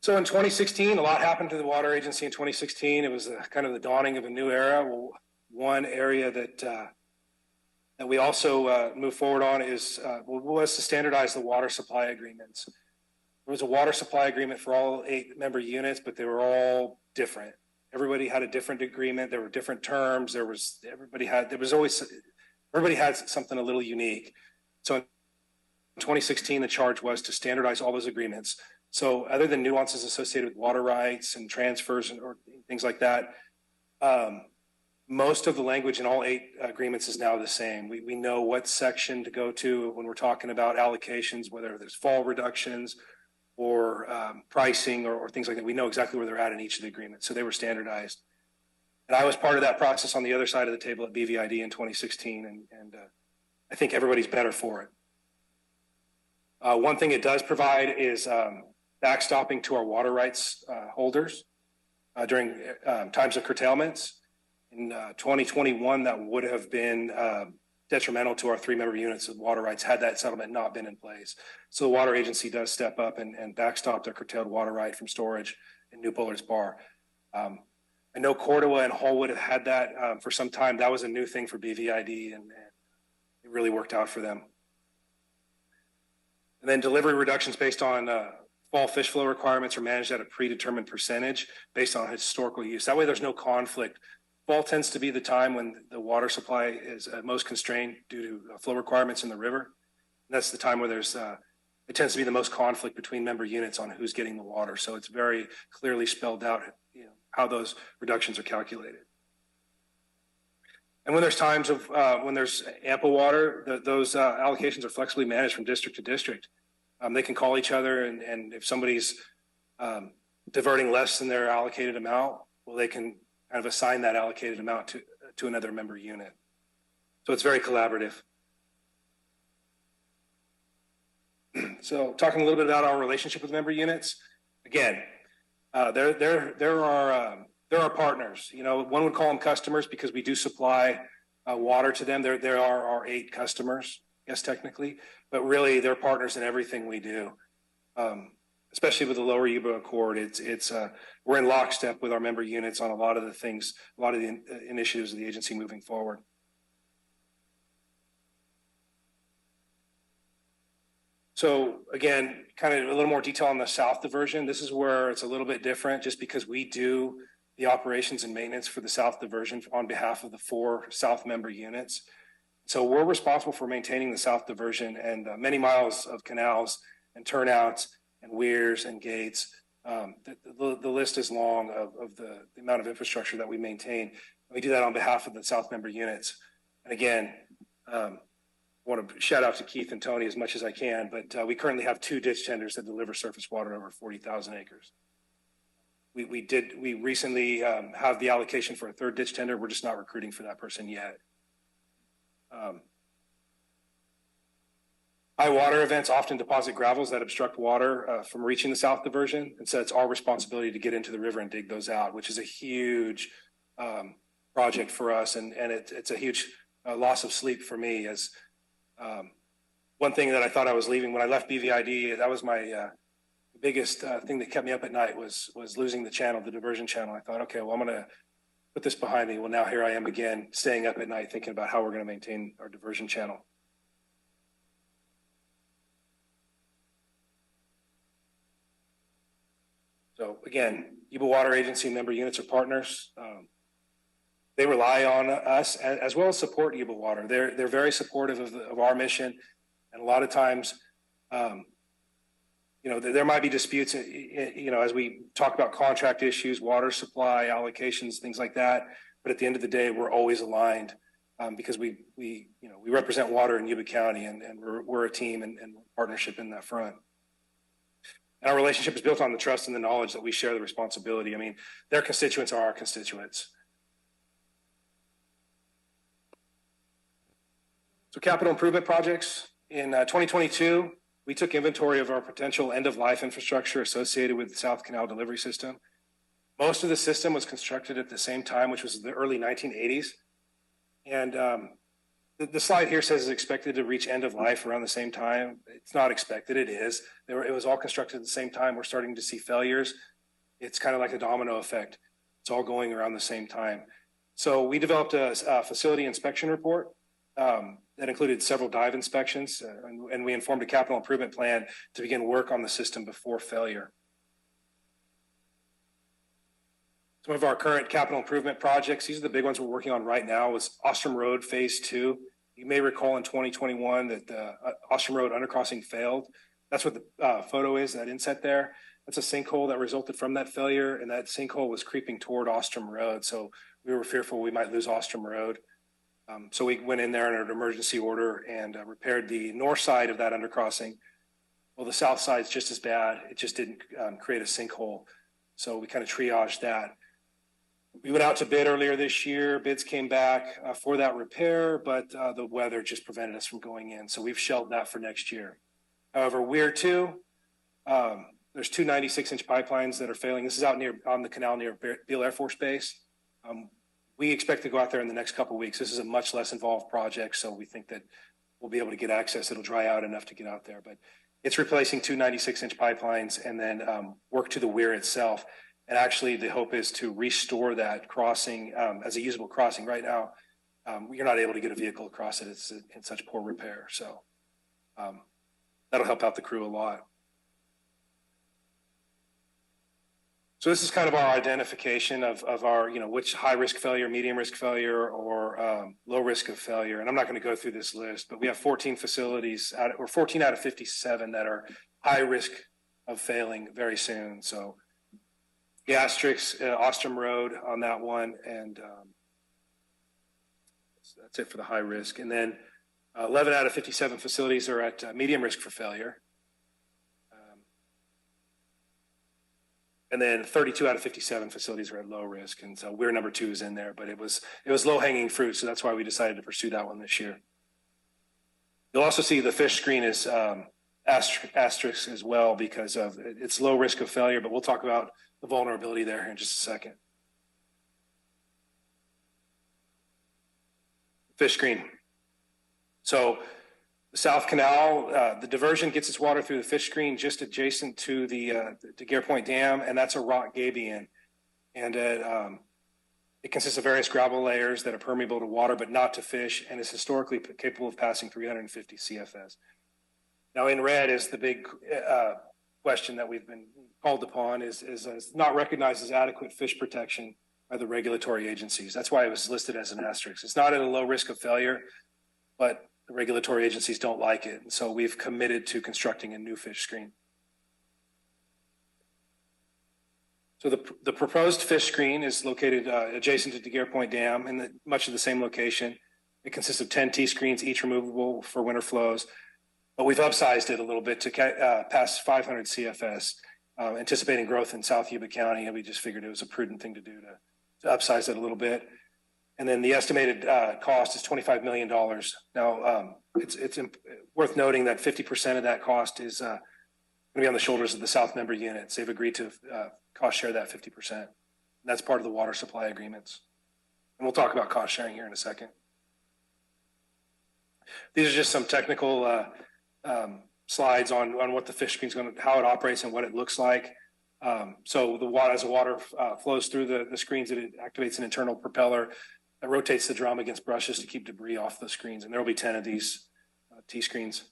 So in 2016, a lot happened to the water agency in 2016. It was kind of the dawning of a new era. Well, one area that we also moved forward on was to standardize the water supply agreements. There was a water supply agreement for all 8 member units, but they were all different. Everybody had a different agreement. There were different terms. Everybody had something a little unique. So in 2016, the charge was to standardize all those agreements. So other than nuances associated with water rights and transfers or things like that, most of the language in all 8 agreements is now the same. We know what section to go to when we're talking about allocations, whether there's fall reductions or pricing or things like that. We know exactly where they're at in each of the agreements. So they were standardized. And I was part of that process on the other side of the table at BVID in 2016. And I think everybody's better for it. One thing it does provide is backstopping to our water rights holders during times of curtailments. In 2021, that would have been detrimental to our 3-member units of water rights had that settlement not been in place. So the water agency does step up and backstop their curtailed water right from storage in New Bullards Bar. I know Cordova and Holwood have had that for some time. That was a new thing for BVID, and it really worked out for them. And then delivery reductions based on fall fish flow requirements are managed at a predetermined percentage based on historical use. That way there's no conflict. Fall tends to be the time when the water supply is most constrained due to flow requirements in the river. And that's the time where there's, it tends to be the most conflict between member units on who's getting the water. So it's very clearly spelled out, how those reductions are calculated. And when there's times of, when there's ample water, those allocations are flexibly managed from district to district. They can call each other, and if somebody's diverting less than their allocated amount, well, they can kind of assign that allocated amount to another member unit. So it's very collaborative. So talking a little bit about our relationship with member units, again, there are partners. One would call them customers because we do supply water to them. There are our 8 customers, yes, technically, but really they're partners in everything we do. Especially with the Lower Yuba Accord, we're in lockstep with our member units on a lot of the things, a lot of the initiatives of the agency moving forward. So again, kind of a little more detail on the South diversion. This is where it's a little bit different just because we do the operations and maintenance for the South diversion on behalf of the 4 South member units. So we're responsible for maintaining the South diversion and many miles of canals and turnouts and weirs and gates. The list is long of the amount of infrastructure that we maintain. We do that on behalf of the South member units. And again, I want to shout out to Keith and Tony as much as I can, but we currently have 2 ditch tenders that deliver surface water over 40,000 acres. We recently have the allocation for a 3rd ditch tender. We're just not recruiting for that person yet. High water events often deposit gravels that obstruct water from reaching the South diversion. And so it's our responsibility to get into the river and dig those out, which is a huge project for us. And it's a huge loss of sleep for me as one thing that I thought I was leaving when I left BVID, that was my biggest thing that kept me up at night was losing the channel, the diversion channel. I thought, okay, well, I'm going to put this behind me. Well, now here I am again, staying up at night, thinking about how we're going to maintain our diversion channel. So again, Yuba Water Agency member units are partners. They rely on us as well as support Yuba Water. They're very supportive of our mission. And a lot of times, there might be disputes, as we talk about contract issues, water supply, allocations, things like that. But at the end of the day, we're always aligned because we represent water in Yuba County and we're a team and partnership in that front. And our relationship is built on the trust and the knowledge that we share the responsibility. I mean, their constituents are our constituents. So capital improvement projects. In 2022, we took inventory of our potential end-of-life infrastructure associated with the South Canal delivery system. Most of the system was constructed at the same time, which was the early 1980s. And the slide here says it's expected to reach end of life around the same time. It's not expected, it is. It was all constructed at the same time. We're starting to see failures. It's kind of like a domino effect. It's all going around the same time. So we developed a facility inspection report. that included several dive inspections, and we informed a capital improvement plan to begin work on the system before failure. Some of our current capital improvement projects, these are the big ones we're working on right now, is Ostrom Road Phase 2. You may recall in 2021 that the Ostrom Road undercrossing failed. That's what the photo is, that inset there. That's a sinkhole that resulted from that failure, and that sinkhole was creeping toward Ostrom Road. So we were fearful we might lose Ostrom Road. So we went in there under an emergency order and repaired the north side of that undercrossing. Well, the south side's just as bad. It just didn't create a sinkhole. So we kind of triaged that. We went out to bid earlier this year. Bids came back for that repair, but the weather just prevented us from going in. So we've shelved that for next year. However, Weir 2, there's two 96-inch pipelines that are failing. This is out on the canal near Beale Air Force Base. We expect to go out there in the next couple of weeks. This is a much less involved project, so we think that we'll be able to get access. It'll dry out enough to get out there, but it's replacing two 96-inch pipelines and then work to the weir itself. And actually, the hope is to restore that crossing as a usable crossing. Right now, you're not able to get a vehicle across it. It's in such poor repair. So that'll help out the crew a lot. So this is kind of our identification of our, which high risk failure, medium risk failure, or low risk of failure. And I'm not going to go through this list, but we have 14 facilities, or 14 out of 57 that are high risk of failing very soon. So the asterisk, Ostrom Road on that one, and so that's it for the high risk. And then 11 out of 57 facilities are at medium risk for failure. And then 32 out of 57 facilities are at low risk. And so we're number 2 is in there, but it was low hanging fruit. So that's why we decided to pursue that one this year. You'll also see the fish screen is asterisk as well because of it's low risk of failure, but we'll talk about the vulnerability there in just a second. Fish screen. So the South Canal, the diversion gets its water through the fish screen just adjacent to the Gare Point Dam, and that's a rock gabion. And it consists of various gravel layers that are permeable to water, but not to fish, and is historically capable of passing 350 CFS. Now, in red is the big question that we've been called upon is not recognized as adequate fish protection by the regulatory agencies. That's why it was listed as an asterisk. It's not at a low risk of failure, but the regulatory agencies don't like it. And so we've committed to constructing a new fish screen. So the proposed fish screen is located adjacent to Gare Point Dam in much of the same location. It consists of 10 T-screens, each removable for winter flows. But we've upsized it a little bit to pass 500 CFS, anticipating growth in South Yuba County. And we just figured it was a prudent thing to do to upsize it a little bit. And then the estimated cost is $25 million. Now, it's worth noting that 50% of that cost is going to be on the shoulders of the South member units. They've agreed to cost share that 50%. And that's part of the water supply agreements. And we'll talk about cost sharing here in a second. These are just some technical slides on what the fish screen is going to, how it operates and what it looks like. So the water, as the water flows through the screens, it activates an internal propeller that rotates the drum against brushes to keep debris off the screens. And there will be 10 of these T-screens.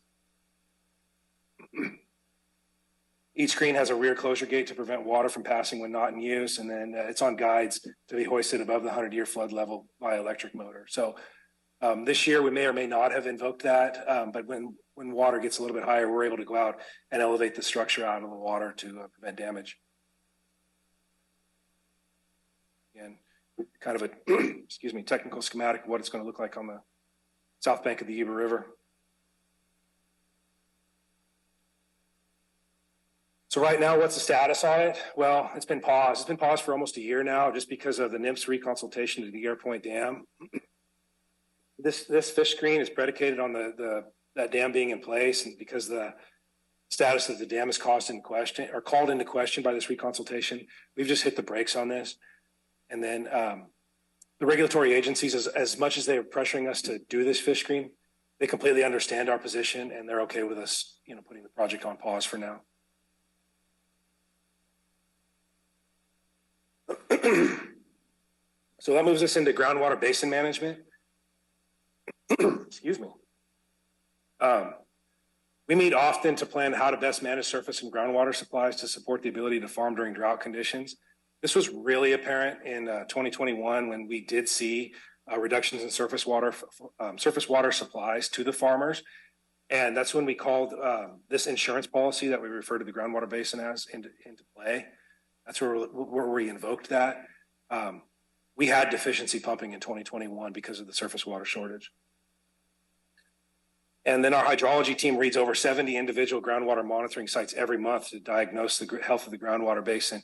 Each screen has a rear closure gate to prevent water from passing when not in use. And then it's on guides to be hoisted above the 100-year flood level by electric motor. So this year we may or may not have invoked that. But when water gets a little bit higher, we're able to go out and elevate the structure out of the water to prevent damage. And kind of a, excuse me, technical schematic of what it's going to look like on the south bank of the Yuba River. So right now, what's the status on it? Well, it's been paused. It's been paused for almost a year now just because of the NIMS reconsultation to the Gare Point Dam. This fish screen is predicated on that dam being in place, and because the status of the dam is called into question by this reconsultation, we've just hit the brakes on this. And then the regulatory agencies, as much as they are pressuring us to do this fish screen, they completely understand our position and they're okay with us, putting the project on pause for now. So that moves us into groundwater basin management. Excuse me. We meet often to plan how to best manage surface and groundwater supplies to support the ability to farm during drought conditions. This was really apparent in 2021 when we did see reductions in surface water supplies to the farmers. And that's when we called this insurance policy that we refer to the groundwater basin as into play. That's where we invoked that. We had deficiency pumping in 2021 because of the surface water shortage. And then our hydrology team reads over 70 individual groundwater monitoring sites every month to diagnose the health of the groundwater basin.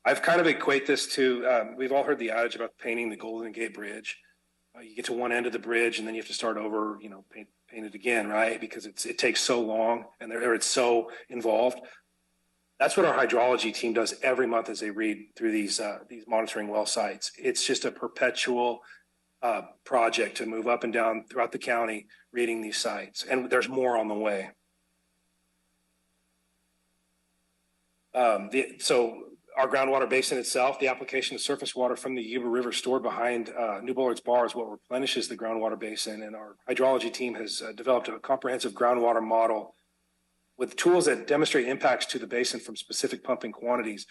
I've kind of equate this to, we've all heard the adage about painting the Golden Gate Bridge. You get to one end of the bridge and then you have to start over, you know, paint it again, right? Because it takes so long and it's so involved. That's what our hydrology team does every month as they read through these monitoring well sites. It's just a perpetual project to move up and down throughout the county reading these sites, and there's more on the way. So our groundwater basin itself, the application of surface water from the Yuba River stored behind New Bullard's Bar is what replenishes the groundwater basin, and our hydrology team has developed a comprehensive groundwater model with tools that demonstrate impacts to the basin from specific pumping quantities.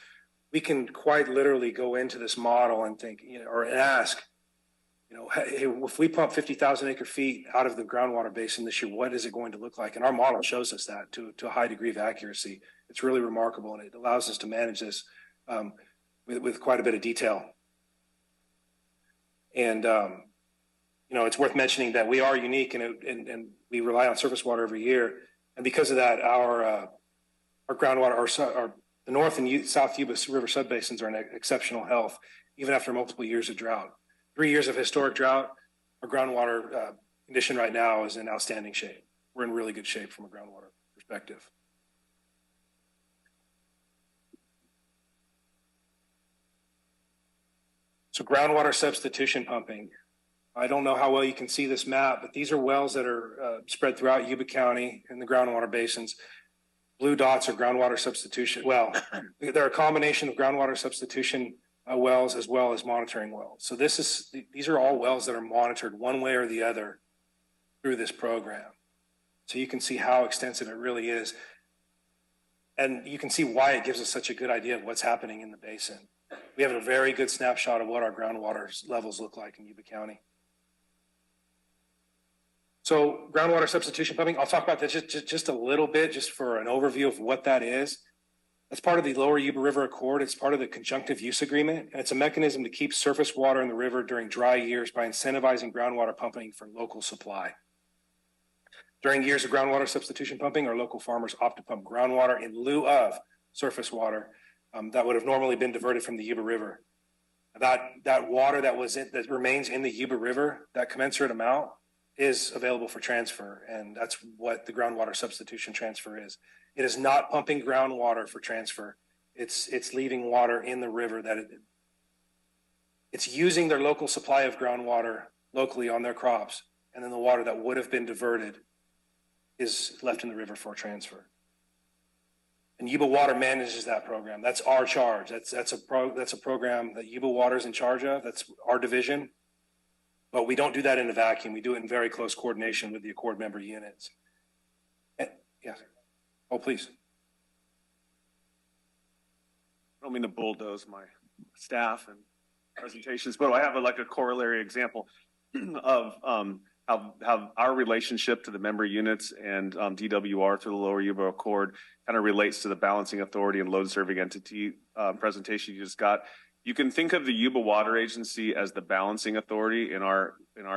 We can quite literally go into this model and think, you know, or ask, you know, hey, if we pump 50,000 acre feet out of the groundwater basin this year, what is it going to look like? And our model shows us that to a high degree of accuracy. It's really remarkable, and it allows us to manage this with quite a bit of detail. And, you know, it's worth mentioning that we are unique and we rely on surface water every year. And because of that, our groundwater, the North and South Yuba River subbasins are in exceptional health, even after multiple years of drought. 3 years of historic drought, our groundwater condition right now is in outstanding shape. We're in really good shape from a groundwater perspective. So groundwater substitution pumping. I don't know how well you can see this map, but these are wells that are spread throughout Yuba County in the groundwater basins. Blue dots are groundwater substitution. Well, they're a combination of groundwater substitution wells as well as monitoring wells. So these are all wells that are monitored one way or the other through this program. So you can see how extensive it really is. And you can see why it gives us such a good idea of what's happening in the basin. We have a very good snapshot of what our groundwater levels look like in Yuba County. So groundwater substitution pumping, I'll talk about that just a little bit, just for an overview of what that is. That's part of the Lower Yuba River Accord. It's part of the Conjunctive Use Agreement, and it's a mechanism to keep surface water in the river during dry years by incentivizing groundwater pumping for local supply. During years of groundwater substitution pumping, our local farmers opt to pump groundwater in lieu of surface water that would have normally been diverted from the Yuba River. That water that remains in the Yuba River, that commensurate amount, is available for transfer, and that's what the groundwater substitution transfer is. It is not pumping groundwater for transfer. It's leaving water in the river it's using their local supply of groundwater locally on their crops, and then the water that would have been diverted is left in the river for transfer. And Yuba Water manages that program. That's our charge. That's a program that Yuba Water is in charge of. That's our division. But we don't do that in a vacuum. We do it in very close coordination with the Accord member units. Yes. Oh, please. I don't mean to bulldoze my staff and presentations, but I have a corollary example of how our relationship to the member units and DWR through the Lower Yuba Accord kind of relates to the balancing authority and load serving entity presentation you just got. You can think of the Yuba Water Agency as the balancing authority in our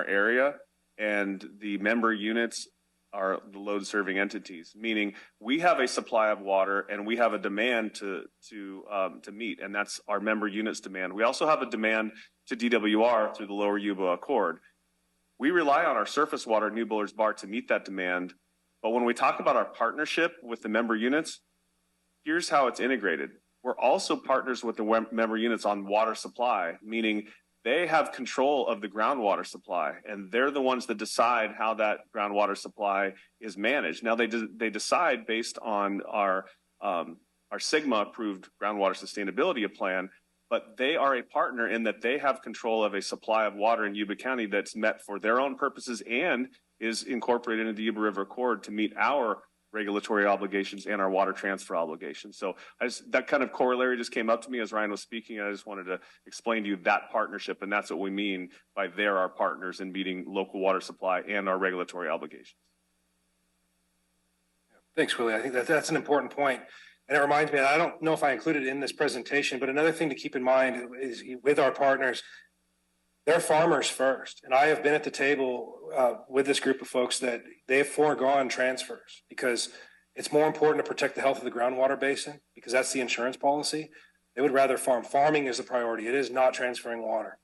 area, and the member units are the load serving entities, meaning we have a supply of water and we have a demand to meet, and that's our member units demand. We also have a demand to DWR through the Lower Yuba Accord. We rely on our surface water, New Bullard's Bar, to meet that demand. But when we talk about our partnership with the member units, here's how it's integrated. We're also partners with the member units on water supply, meaning they have control of the groundwater supply, and they're the ones that decide how that groundwater supply is managed. Now, they decide based on our SIGMA approved groundwater sustainability plan, but they are a partner in that they have control of a supply of water in Yuba County that's met for their own purposes and is incorporated into the Yuba River Accord to meet our regulatory obligations and our water transfer obligations. So that kind of corollary just came up to me as Ryan was speaking. I just wanted to explain to you that partnership, and that's what we mean by they're our partners in meeting local water supply and our regulatory obligations. Thanks, Willie. I think that's an important point. And it reminds me, I don't know if I included it in this presentation, but another thing to keep in mind is with our partners, they're farmers first. And I have been at the table with this group of folks that they have foregone transfers because it's more important to protect the health of the groundwater basin because that's the insurance policy. They would rather farm. Farming is the priority. It is not transferring water.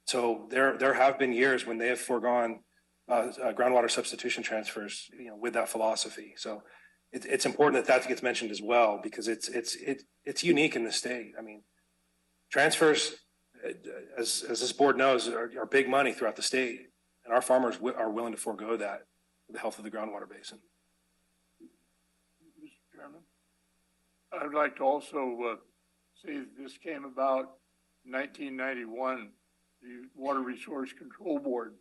So there have been years when they have foregone groundwater substitution transfers, with that philosophy. So it's important that gets mentioned as well because it's unique in the state. I mean, transfers, as this board knows, are big money throughout the state, and our farmers are willing to forego that for the health of the groundwater basin. Mr. Chairman, I would like to also say that this came about in 1991. The Water Resource Control Board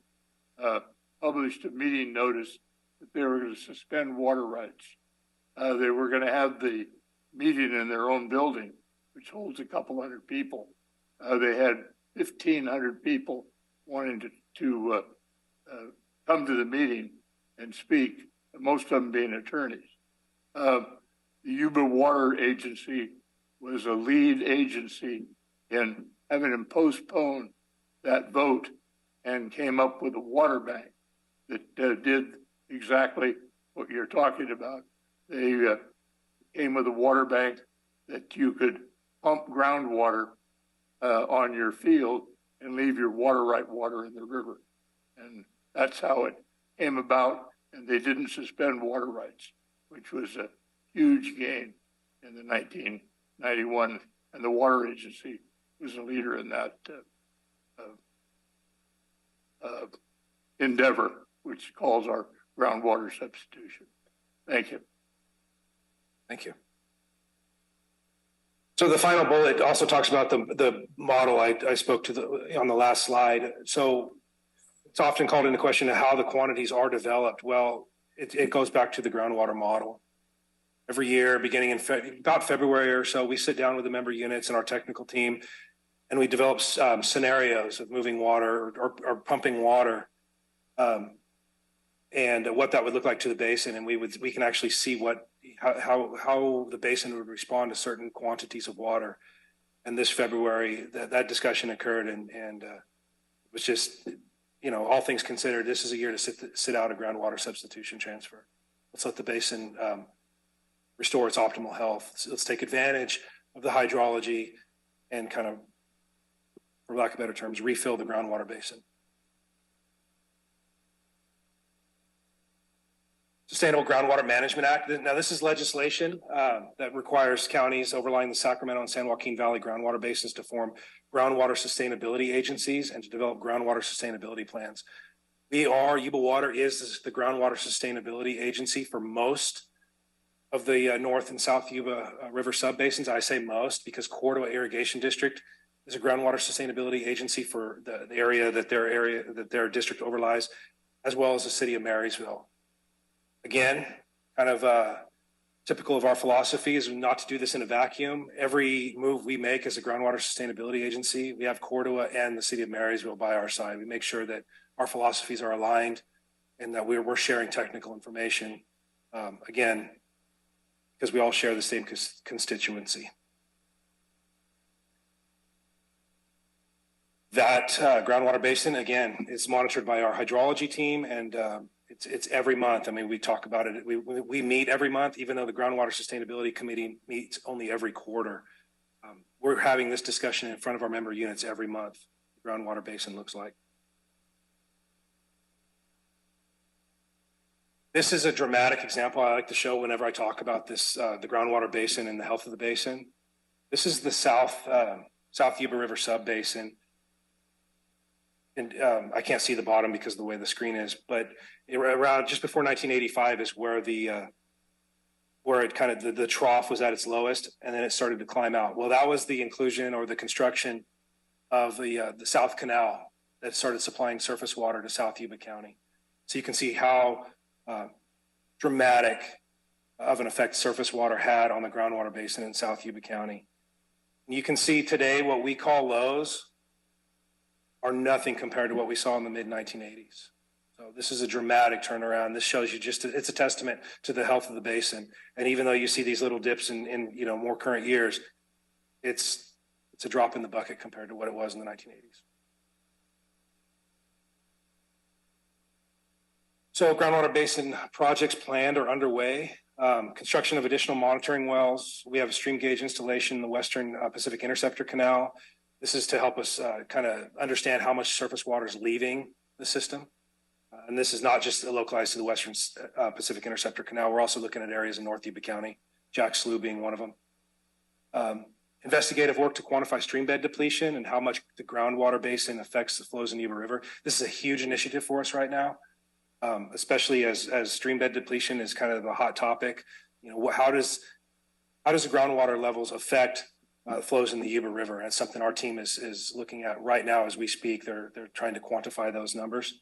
published a meeting notice that they were going to suspend water rights. They were going to have the meeting in their own building, which holds a couple hundred people. They had 1,500 people wanting to come to the meeting and speak, most of them being attorneys. The Yuba Water Agency was a lead agency in having them postpone that vote and came up with a water bank that did exactly what you're talking about. They came with a water bank that you could pump groundwater on your field and leave your water right water in the river. And that's how it came about. And they didn't suspend water rights, which was a huge gain in the 1991. And the Water Agency was a leader in that endeavor, which calls our groundwater substitution. Thank you. Thank you. So the final bullet also talks about the model I spoke to on the last slide. So it's often called into question how the quantities are developed. Well, it goes back to the groundwater model. Every year, beginning in about February or so, we sit down with the member units and our technical team, and we develop scenarios of moving water or pumping water, and what that would look like to the basin. And we can actually see how the basin would respond to certain quantities of water. And this February, that discussion occurred, and it was just, all things considered, this is a year to sit out a groundwater substitution transfer. Let's let the basin restore its optimal health. So let's take advantage of the hydrology and kind of, for lack of better terms, refill the groundwater basin. Sustainable Groundwater Management Act. Now, this is legislation that requires counties overlying the Sacramento and San Joaquin Valley groundwater basins to form groundwater sustainability agencies and to develop groundwater sustainability plans. Yuba Water is the groundwater sustainability agency for most of the North and South Yuba River subbasins. I say most because Cordova Irrigation District is a groundwater sustainability agency for the area that their district overlies, as well as the city of Marysville. Again, kind of typical of our philosophy is not to do this in a vacuum. Every move we make as a groundwater sustainability agency, we have Cordova and the city of Marysville by our side. We make sure that our philosophies are aligned and that we're sharing technical information, again, because we all share the same constituency. That groundwater basin, again, is monitored by our hydrology team, and it's every month. I mean, we talk about it. We meet every month, even though the Groundwater Sustainability Committee meets only every quarter. We're having this discussion in front of our member units every month. The groundwater basin looks like. This is a dramatic example I like to show whenever I talk about this, the groundwater basin and the health of the basin. This is the South Yuba River sub-basin. And I can't see the bottom because of the way the screen is, but around just before 1985 is where the trough was at its lowest, and then it started to climb out. Well, that was the inclusion or the construction of the South Canal that started supplying surface water to South Yuba County. So you can see how dramatic of an effect surface water had on the groundwater basin in South Yuba County. And you can see today what we call lows are nothing compared to what we saw in the mid-1980s. So this is a dramatic turnaround. This shows you it's a testament to the health of the basin. And even though you see these little dips in more current years, it's a drop in the bucket compared to what it was in the 1980s. So groundwater basin projects planned or underway. Construction of additional monitoring wells. We have a stream gauge installation in the Western Pacific Interceptor Canal. This is to help us kind of understand how much surface water is leaving the system. And this is not just localized to the Western Pacific Interceptor Canal. We're also looking at areas in North Yuba County, Jack Slough being one of them. Investigative work to quantify stream bed depletion and how much the groundwater basin affects the flows in Yuba River. This is a huge initiative for us right now, especially as stream bed depletion is kind of a hot topic. How does the groundwater levels affect flows in the Yuba River? That's something our team is looking at right now as we speak. They're trying to quantify those numbers.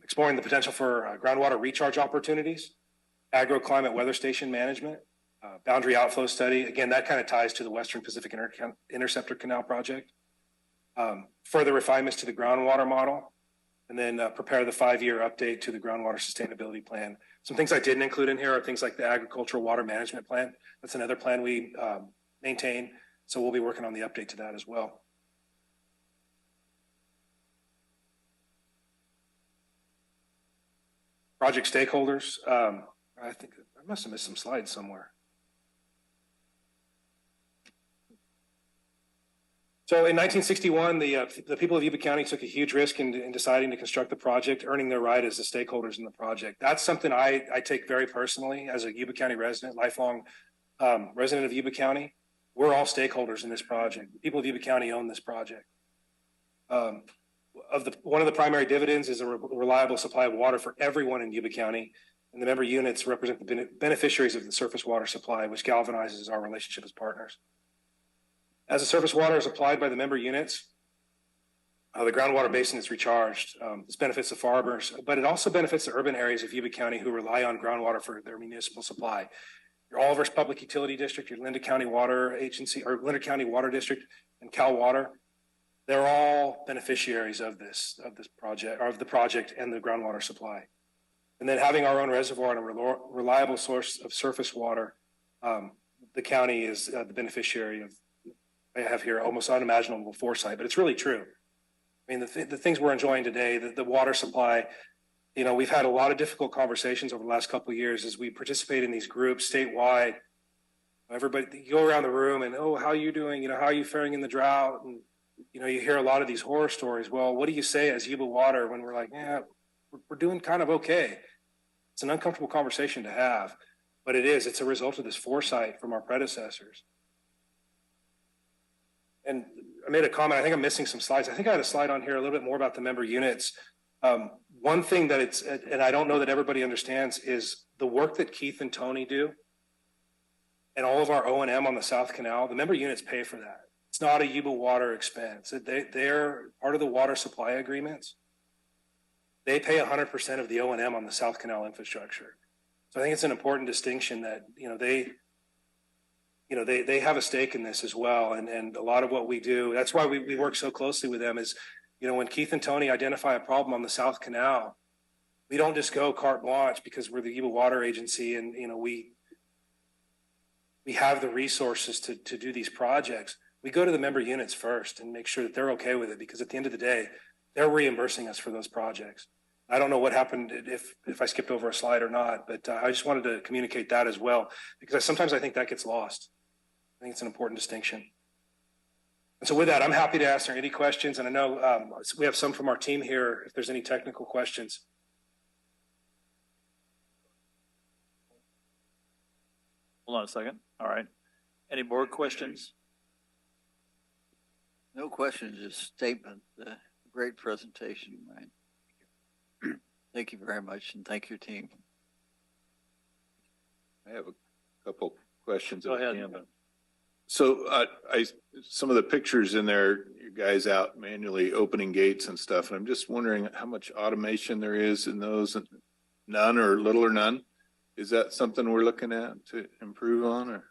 Exploring the potential for groundwater recharge opportunities, agroclimate weather station management, boundary outflow study. Again, that kind of ties to the Western Pacific Interceptor Canal project. Further refinements to the groundwater model, and then prepare the 5-year update to the groundwater sustainability plan. Some things I didn't include in here are things like the agricultural water management plan. That's another plan we maintain. So we'll be working on the update to that as well. Project stakeholders. I think I must have missed some slides somewhere. So in 1961, the people of Yuba County took a huge risk in deciding to construct the project, earning their right as the stakeholders in the project. That's something I take very personally as a Yuba County resident, lifelong resident of Yuba County. We're all stakeholders in this project. The people of Yuba County own this project. One of the primary dividends is a reliable supply of water for everyone in Yuba County, and the member units represent the beneficiaries of the surface water supply, which galvanizes our relationship as partners. As the surface water is applied by the member units, the groundwater basin is recharged. This benefits the farmers, but it also benefits the urban areas of Yuba County who rely on groundwater for their municipal supply. Your Oliver's Public Utility District, your Linda County Water Agency, or Linda County Water District, and Cal Water, they're all beneficiaries of this project, or of the project and the groundwater supply. And then having our own reservoir and a reliable source of surface water, the county is the beneficiary of. I have here almost unimaginable foresight, but it's really true. I mean, the things we're enjoying today, the water supply, we've had a lot of difficult conversations over the last couple of years as we participate in these groups statewide. Everybody, you go around the room and, oh, how are you doing? How are you faring in the drought? And, you hear a lot of these horror stories. Well, what do you say as Yuba Water when we're like, yeah, we're doing kind of okay? It's an uncomfortable conversation to have, but it's a result of this foresight from our predecessors. And I made a comment, I think I'm missing some slides. I think I had a slide on here a little bit more about the member units. One thing that and I don't know that everybody understands, is the work that Keith and Tony do and all of our O&M on the South Canal, the member units pay for that. It's not a Yuba Water expense. They're part of the water supply agreements. They pay 100% of the O&M on the South Canal infrastructure. So I think it's an important distinction that, they have a stake in this as well. And a lot of what we do, that's why we work so closely with them is, when Keith and Tony identify a problem on the South Canal, we don't just go carte blanche because we're the Yuba Water Agency and, we have the resources to do these projects. We go to the member units first and make sure that they're okay with it, because at the end of the day, they're reimbursing us for those projects. I don't know what happened if I skipped over a slide or not, but I just wanted to communicate that as well, because sometimes I think that gets lost. I think it's an important distinction. And so with that, I'm happy to answer any questions. And I know we have some from our team here if there's any technical questions. Hold on a second. All right. Any more questions? No questions, just statement. Great presentation, Ryan. Thank you very much, and thank your team. I have a couple questions. Go ahead. So some of the pictures in there, your guys out manually opening gates and stuff. And I'm just wondering how much automation there is in those, and none or little or none. Is that something we're looking at to improve on, or?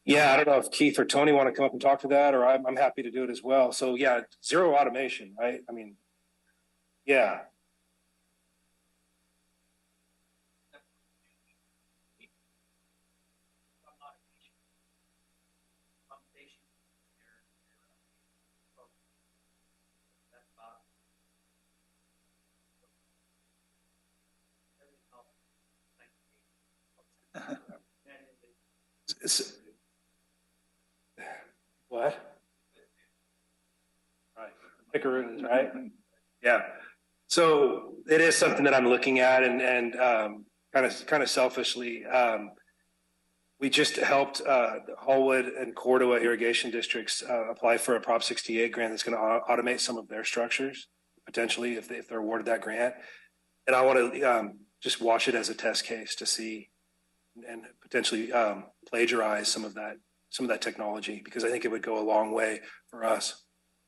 Yeah, I don't know if Keith or Tony want to come up and talk to that, or I'm happy to do it as well. So yeah, zero automation, right? I mean, yeah. What? Right. Picaroons, right? Yeah. So it is something that I'm looking at, and kind of selfishly, we just helped Hallwood and Cordova irrigation districts apply for a Prop 68 grant that's going to automate some of their structures, potentially if they're awarded that grant. And I want to just watch it as a test case to see and potentially plagiarize some of that technology, because I think it would go a long way for us.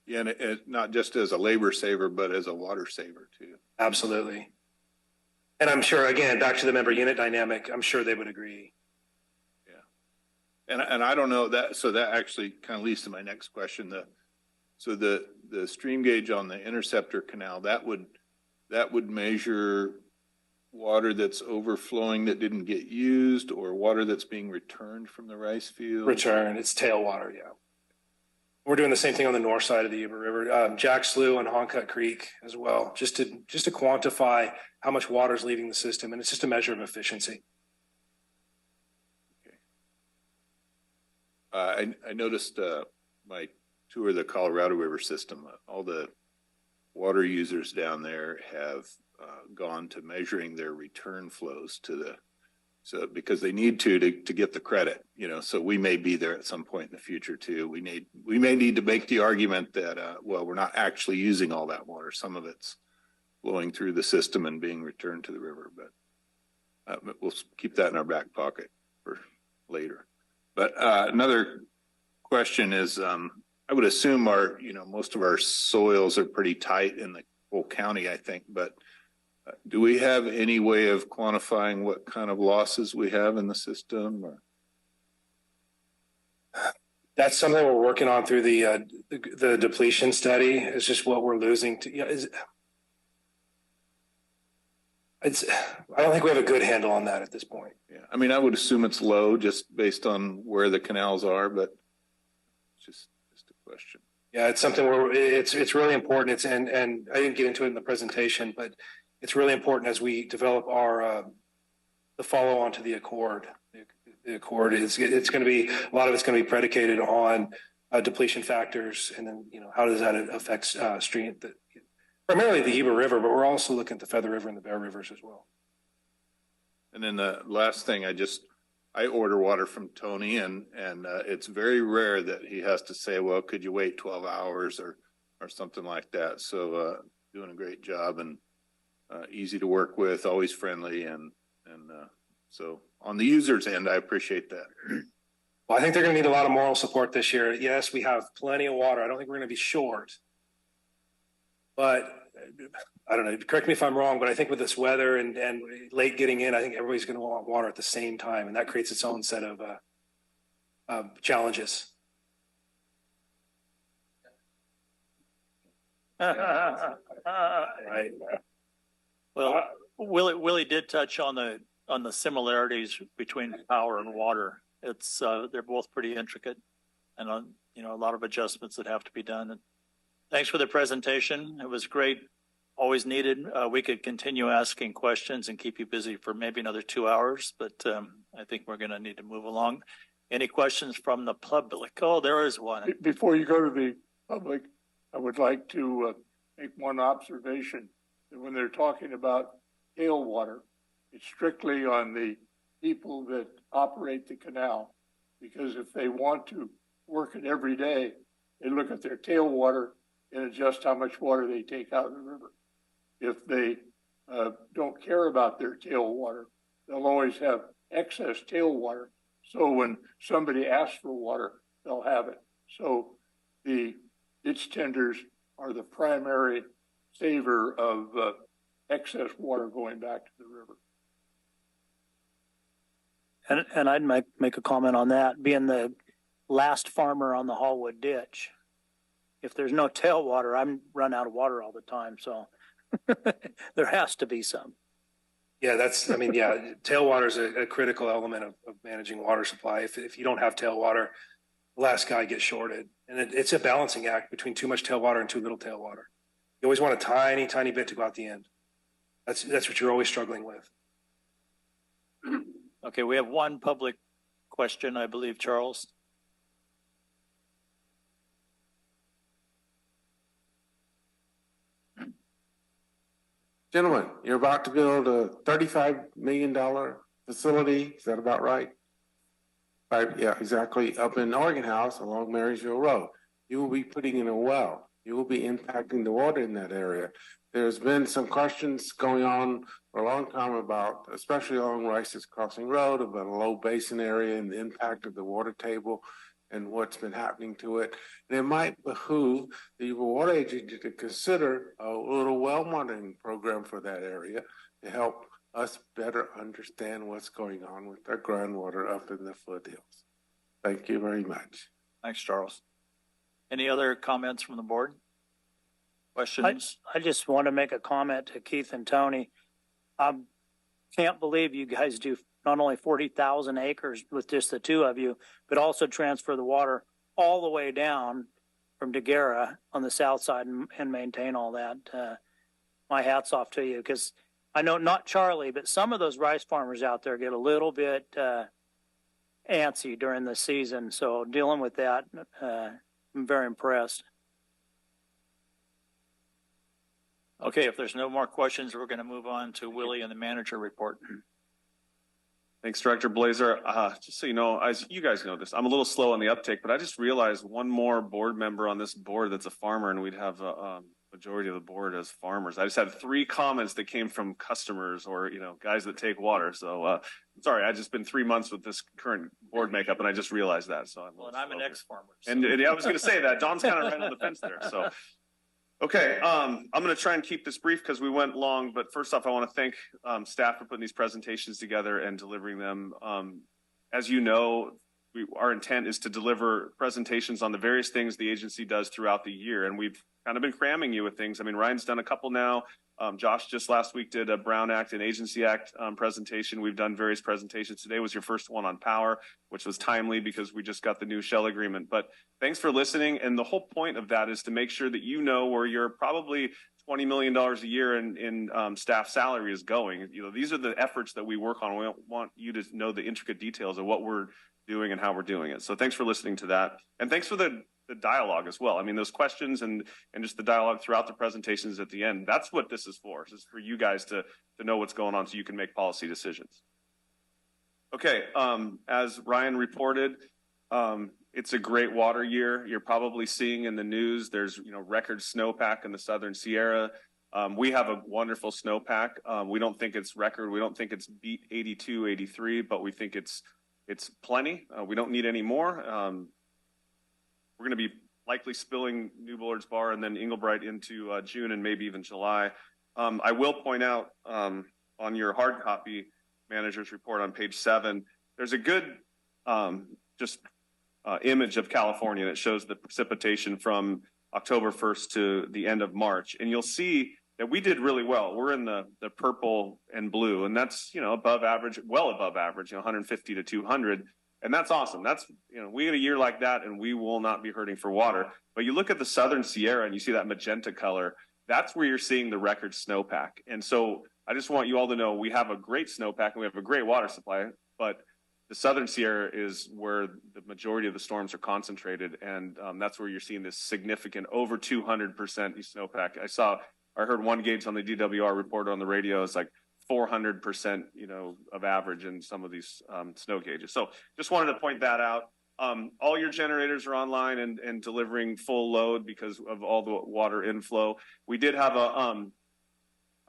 Yeah, and it not just as a labor saver, but as a water saver too. Absolutely. And I'm sure, again, back to the member unit dynamic, I'm sure they would agree. Yeah. And I don't know that, so that actually kind of leads to my next question. The stream gauge on the interceptor canal, that would measure water that's overflowing that didn't get used, or water that's being returned from the rice field? Return, it's tailwater, yeah. We're doing the same thing on the north side of the Yuba River, Jack Slough and Honcut Creek as well, just to quantify how much water is leaving the system, and it's just a measure of efficiency. Okay. I noticed my tour of the Colorado River system, all the water users down there have gone to measuring their return flows because they need to get the credit, so we may be there at some point in the future too. We may need to make the argument that, well, we're not actually using all that water. Some of it's flowing through the system and being returned to the river, but we'll keep that in our back pocket for later. But another question is, I would assume most of our soils are pretty tight in the whole county, I think, but do we have any way of quantifying what kind of losses we have in the system? Or? That's something we're working on through the depletion study. It's just what we're losing to. I don't think we have a good handle on that at this point. Yeah, I mean, I would assume it's low just based on where the canals are, but it's just a question. Yeah, it's something where it's really important. And I didn't get into it in the presentation, but it's really important as we develop our the follow on to the Accord. The Accord it's going to be, a lot of it's going to be predicated on depletion factors, and then how does that affect stream, primarily the Yuba River, but we're also looking at the Feather River and the Bear Rivers as well. And then the last thing, I order water from Tony, and it's very rare that he has to say, well, could you wait 12 hours or something like that. So doing a great job, and easy to work with, always friendly. And so on the user's end, I appreciate that. Well, I think they're going to need a lot of moral support this year. Yes, we have plenty of water. I don't think we're going to be short, but I don't know, correct me if I'm wrong, but I think with this weather and late getting in, I think everybody's going to want water at the same time, and that creates its own set of challenges. Right. Well, Willie did touch on the similarities between power and water. It's they're both pretty intricate, and a lot of adjustments that have to be done. And thanks for the presentation. It was great. Always needed. We could continue asking questions and keep you busy for maybe another 2 hours, but I think we're going to need to move along. Any questions from the public? Oh, there is one. Before you go to the public, I would like to make one observation that when they're talking about tailwater, it's strictly on the people that operate the canal, because if they want to work it every day, they look at their tailwater and adjust how much water they take out of the river. If they don't care about their tailwater, they'll always have excess tailwater. So when somebody asks for water, they'll have it. So the ditch tenders are the primary saver of excess water going back to the river. And I'd make a comment on that, being the last farmer on the Hallwood ditch. If there's no tailwater, I'm run out of water all the time, so there has to be some. Yeah, tailwater is a critical element of managing water supply. If you don't have tailwater, the last guy gets shorted. And it's a balancing act between too much tailwater and too little tailwater. You always want a tiny, tiny bit to go out the end. That's what you're always struggling with. Okay, we have one public question, I believe, Charles. Gentlemen, you're about to build a $35 million facility. Is that about right? Right, yeah, exactly. Up in Oregon House along Marysville Road. You will be putting in a well. You will be impacting the water in that area. There's been some questions going on for a long time about, especially along Rice's Crossing Road, about a low basin area and the impact of the water table and what's been happening to it. And it might behoove the Yuba Water Agency to consider a little well monitoring program for that area to help us better understand what's going on with our groundwater up in the foothills. Thank you very much. Thanks, Charles. Any other comments from the board? Questions? I just want to make a comment to Keith and Tony. I can't believe you guys do not only 40,000 acres with just the two of you, but also transfer the water all the way down from Daguerre on the south side and maintain all that. My hat's off to you, because I know not Charlie, but some of those rice farmers out there get a little bit antsy during the season. So dealing with that, I'm very impressed. Okay, if there's no more questions, we're going to move on to Willie and the manager report. Thanks, Director Blazer. Just so you know, as you guys know this, I'm a little slow on the uptake, but I just realized one more board member on this board that's a farmer, and we'd have a majority of the board as farmers. I just had 3 comments that came from customers or, guys that take water. So sorry, I've just been 3 months with this current board makeup, and I just realized that. So I'm an ex-farmer. So. And I was going to say that. Don's kind of right on the fence there. So. Okay, I'm going to try and keep this brief because we went long, but first off, I want to thank staff for putting these presentations together and delivering them. As you know, our intent is to deliver presentations on the various things the agency does throughout the year, and we've kind of been cramming you with things. I mean, Ryan's done a couple now. Josh just last week did a Brown Act and Agency Act presentation. We've done various presentations. Today was your first one on power, which was timely because we just got the new Shell agreement. But thanks for listening. And the whole point of that is to make sure that you know where you're probably $20 million a year in staff salary is going. These are the efforts that we work on. We want you to know the intricate details of what we're doing and how we're doing it. So thanks for listening to that. And thanks for the dialogue as well. I mean, those questions and just the dialogue throughout the presentations at the end, that's what this is for. This is for you guys to know what's going on so you can make policy decisions. Okay, as Ryan reported, it's a great water year. You're probably seeing in the news, there's record snowpack in the Southern Sierra. We have a wonderful snowpack. We don't think it's record. We don't think it's beat 82, 83, but we think it's plenty. We don't need any more. We're going to be likely spilling New Bullard's Bar and then Englebright into June and maybe even July. I will point out on your hard copy manager's report on page 7, there's a good image of California that shows the precipitation from October 1st to the end of March. And you'll see that we did really well. We're in the purple and blue, and that's, above average, well above average, 150 to 200. And that's awesome. That's, we get a year like that and we will not be hurting for water. But you look at the Southern Sierra and you see that magenta color, that's where you're seeing the record snowpack. And so I just want you all to know we have a great snowpack and we have a great water supply, but the Southern Sierra is where the majority of the storms are concentrated. And that's where you're seeing this significant over 200% snowpack. I heard one gauge on the DWR report on the radio is like 400%, of average in some of these snow gauges. So just wanted to point that out. All your generators are online and delivering full load because of all the water inflow. We did have an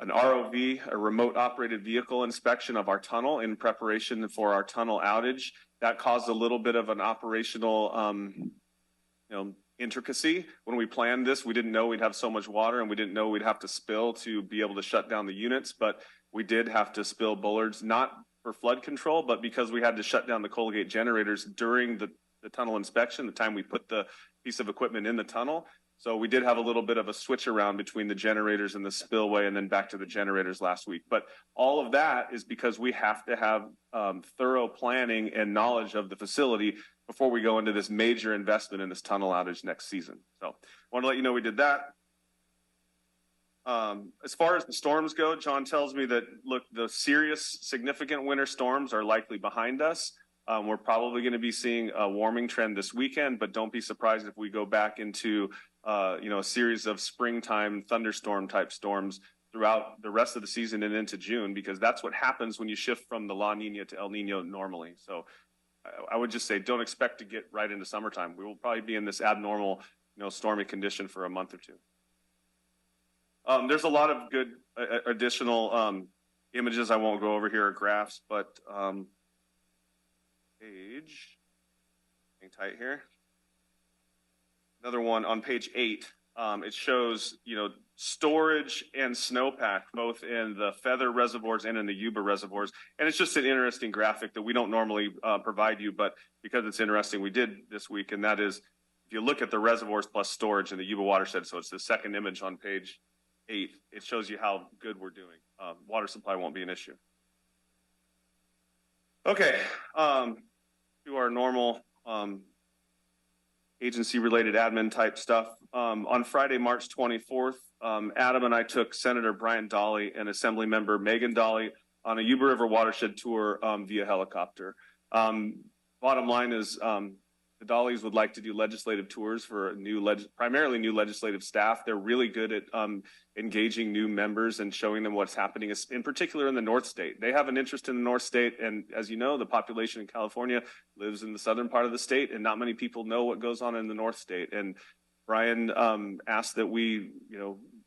ROV, a remote operated vehicle inspection of our tunnel in preparation for our tunnel outage. That caused a little bit of an operational, intricacy. When we planned this, we didn't know we'd have so much water, and we didn't know we'd have to spill to be able to shut down the units, but we did have to spill bullards, not for flood control, but because we had to shut down the Colgate generators during the tunnel inspection, the time we put the piece of equipment in the tunnel. So we did have a little bit of a switch around between the generators and the spillway, and then back to the generators last week. But all of that is because we have to have thorough planning and knowledge of the facility before we go into this major investment in this tunnel outage next season. So I want to let you know we did that. As far as the storms go, John tells me that, look, the serious, significant winter storms are likely behind us. We're probably going to be seeing a warming trend this weekend, but don't be surprised if we go back into a series of springtime thunderstorm type storms throughout the rest of the season and into June, because that's what happens when you shift from the La Nina to El Nino normally. So I would just say, don't expect to get right into summertime. We will probably be in this abnormal, stormy condition for a month or two. There's a lot of good additional images I won't go over here, or graphs, but page, hang tight here. Another one on page 8. It shows, storage and snowpack, both in the Feather reservoirs and in the Yuba reservoirs. And it's just an interesting graphic that we don't normally provide you, but because it's interesting, we did this week. And that is, if you look at the reservoirs plus storage in the Yuba watershed, so it's the second image on page 8, it shows you how good we're doing. Water supply won't be an issue. Okay, to our normal agency-related admin type stuff. On Friday, March 24th, Adam and I took Senator Brian Dolly and Assembly Member Megan Dolly on a Yuba River watershed tour via helicopter. Bottom line is, the Dollys would like to do legislative tours for primarily new legislative staff. They're really good at engaging new members and showing them what's happening, in particular in the North State. They have an interest in the North State, and as you know, the population in California lives in the southern part of the state, and not many people know what goes on in the North State. And Brian asked that we,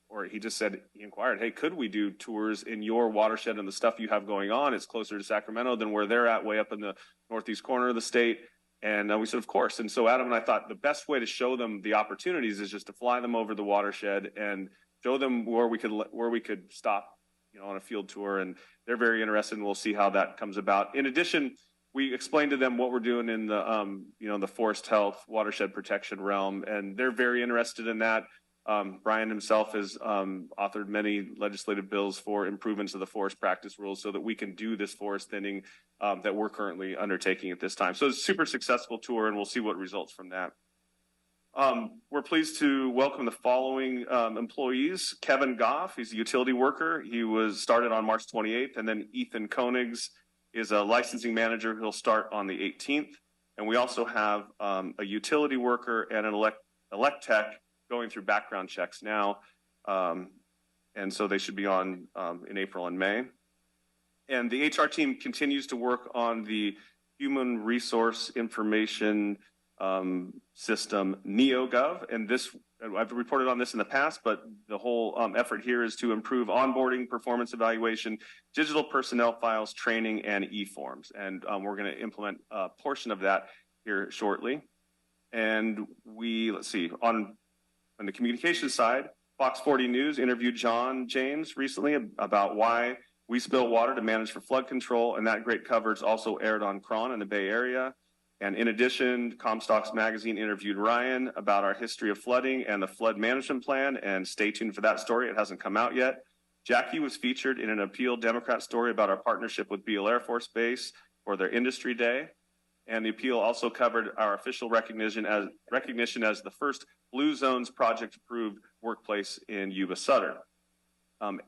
or he just said, he inquired, hey, could we do tours in your watershed and the stuff you have going on? It's closer to Sacramento than where they're at, way up in the northeast corner of the state. And we said, of course. And so Adam and I thought the best way to show them the opportunities is just to fly them over the watershed and show them where we could stop, on a field tour. And they're very interested, and we'll see how that comes about. In addition, we explained to them what we're doing in the, the forest health watershed protection realm, and they're very interested in that. Brian himself has authored many legislative bills for improvements of the forest practice rules so that we can do this forest thinning that we're currently undertaking at this time. So it's a super successful tour, and we'll see what results from that. We're pleased to welcome the following employees. Kevin Goff, he's a utility worker. He was started on March 28th, and then Ethan Koenigs is a licensing manager. He'll start on the 18th. And we also have a utility worker and an elect tech going through background checks now. And so they should be on in April and May. And the HR team continues to work on the Human Resource Information System, NeoGov. And this, I've reported on this in the past, but the whole effort here is to improve onboarding, performance evaluation, digital personnel files, training, and e-forms. And we're going to implement a portion of that here shortly. And let's see, on the communication side, Fox 40 News interviewed John James recently about why we spill water to manage for flood control, and that great coverage also aired on Cron in the Bay Area. And in addition, Comstocks Magazine interviewed Ryan about our history of flooding and the flood management plan, and stay tuned for that story. It hasn't come out yet. Jackie was featured in an Appeal Democrat story about our partnership with Beale Air Force Base for their Industry Day. And the Appeal also covered our official recognition as the first Blue Zones project approved workplace in Yuba-Sutter.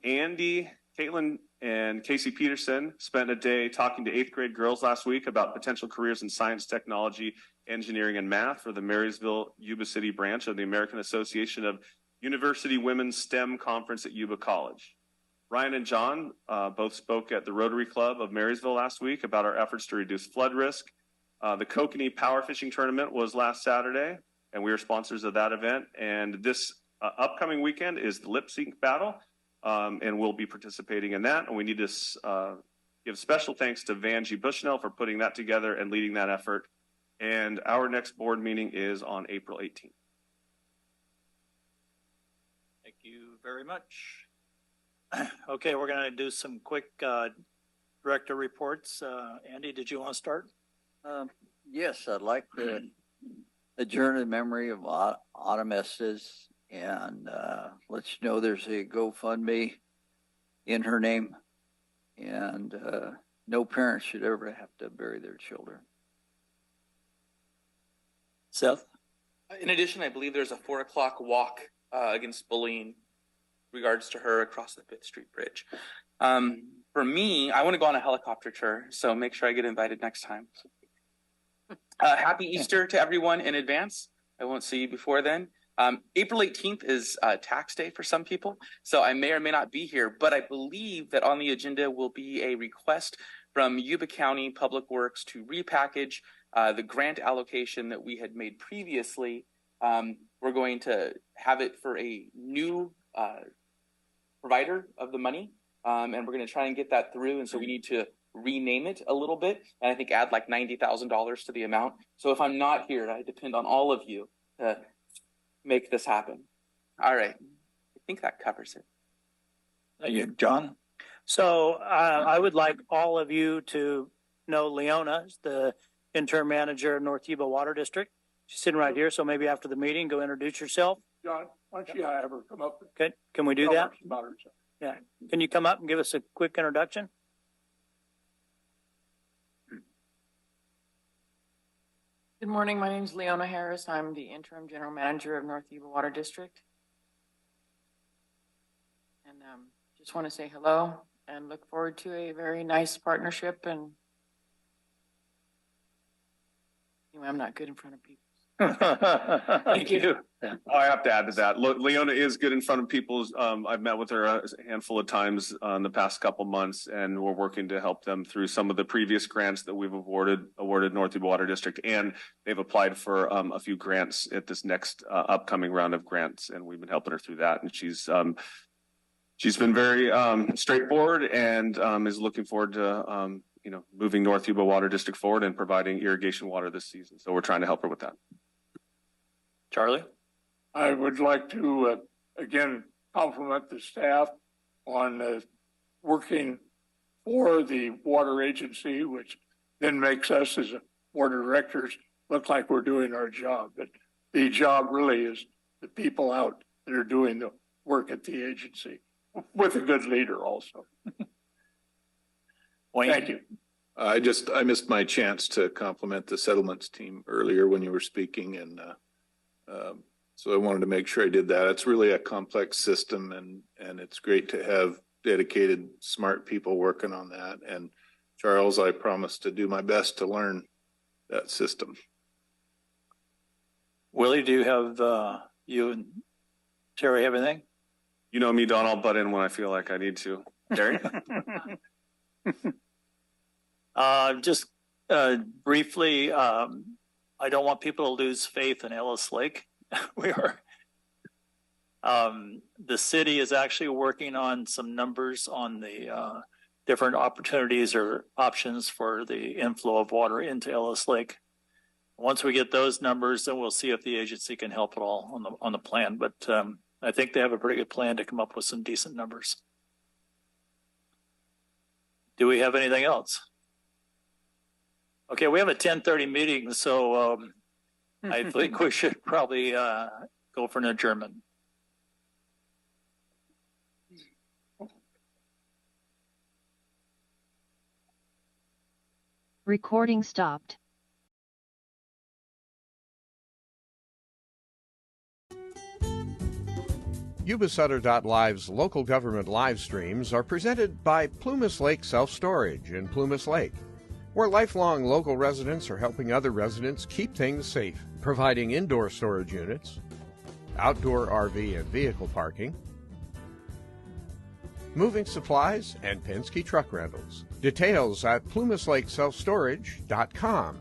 Andy, Caitlin, and Casey Peterson spent a day talking to 8th grade girls last week about potential careers in science, technology, engineering, and math for the Marysville Yuba City branch of the American Association of University Women's STEM Conference at Yuba College. Ryan and John both spoke at the Rotary Club of Marysville last week about our efforts to reduce flood risk. The Kokanee Power Fishing Tournament was last Saturday, and we are sponsors of that event. And this upcoming weekend is the lip sync battle, and we'll be participating in that. And we need to give special thanks to Vanjie Bushnell for putting that together and leading that effort. And our next board meeting is on April 18th. you very much. Okay, we're going to do some quick director reports. Andy, did you want to start? Yes, I'd like to adjourn in memory of Autumn Estes and let you know there's a GoFundMe in her name, and no parent should ever have to bury their children. Seth? In addition, I believe there's a 4 o'clock walk against bullying regards to her across the 5th Street Bridge. For me, I want to go on a helicopter tour, so make sure I get invited next time. Happy Easter to everyone in advance. I won't see you before then. April 18th is tax day for some people, so I may or may not be here, but I believe that on the agenda will be a request from Yuba County Public Works to repackage the grant allocation that we had made previously. We're going to have it for a new provider of the money, and we're going to try and get that through, and so we need to rename it a little bit, and I think add like $90,000 to the amount. So if I'm not here, I depend on all of you to make this happen. All right. I think that covers it. Thank you, John. So I would like all of you to know Leona, the interim manager of North Yuba Water District. She's sitting right here, so maybe after the meeting, go introduce yourself. John, why don't you have her come up? Okay, can we do Tell that? her about herself. Yeah. Can you come up and give us a quick introduction? Good morning. My name is Leona Harris. I'm the interim general manager of North Yuba Water District. And just want to say hello and look forward to a very nice partnership. And anyway, I'm not good in front of people. Thank you. I have to add to that. Leona is good in front of people. I've met with her a handful of times in the past couple months, and we're working to help them through some of the previous grants that we've awarded North Yuba Water District, and they've applied for a few grants at this next upcoming round of grants, and we've been helping her through that. And she's been very straightforward and is looking forward to moving North Yuba Water District forward and providing irrigation water this season. So we're trying to help her with that. Charlie? I would like to, again, compliment the staff on working for the water agency, which then makes us as board of directors look like we're doing our job. But the job really is the people out that are doing the work at the agency, with a good leader also. Wayne? Thank you. I missed my chance to compliment the settlements team earlier when you were speaking, and so I wanted to make sure I did that. It's really a complex system, and it's great to have dedicated, smart people working on that. And Charles, I promise to do my best to learn that system. Willie, do you have, you and Terry have anything? You know me, Don, I'll butt in when I feel like I need to. Terry? Just briefly, I don't want people to lose faith in Ellis Lake. The city is actually working on some numbers on the different opportunities or options for the inflow of water into Ellis Lake. Once we get those numbers, then we'll see if the agency can help at all on the plan. But I think they have a pretty good plan to come up with some decent numbers. Do we have anything else? Okay, we have a 10:30 meeting, so I think we should probably go for an adjournment. Recording stopped. Yuba-Sutter.live's local government live streams are presented by Plumas Lake Self Storage in Plumas Lake, where lifelong local residents are helping other residents keep things safe, providing indoor storage units, outdoor RV and vehicle parking, moving supplies, and Penske truck rentals. Details at plumaslakeselfstorage.com.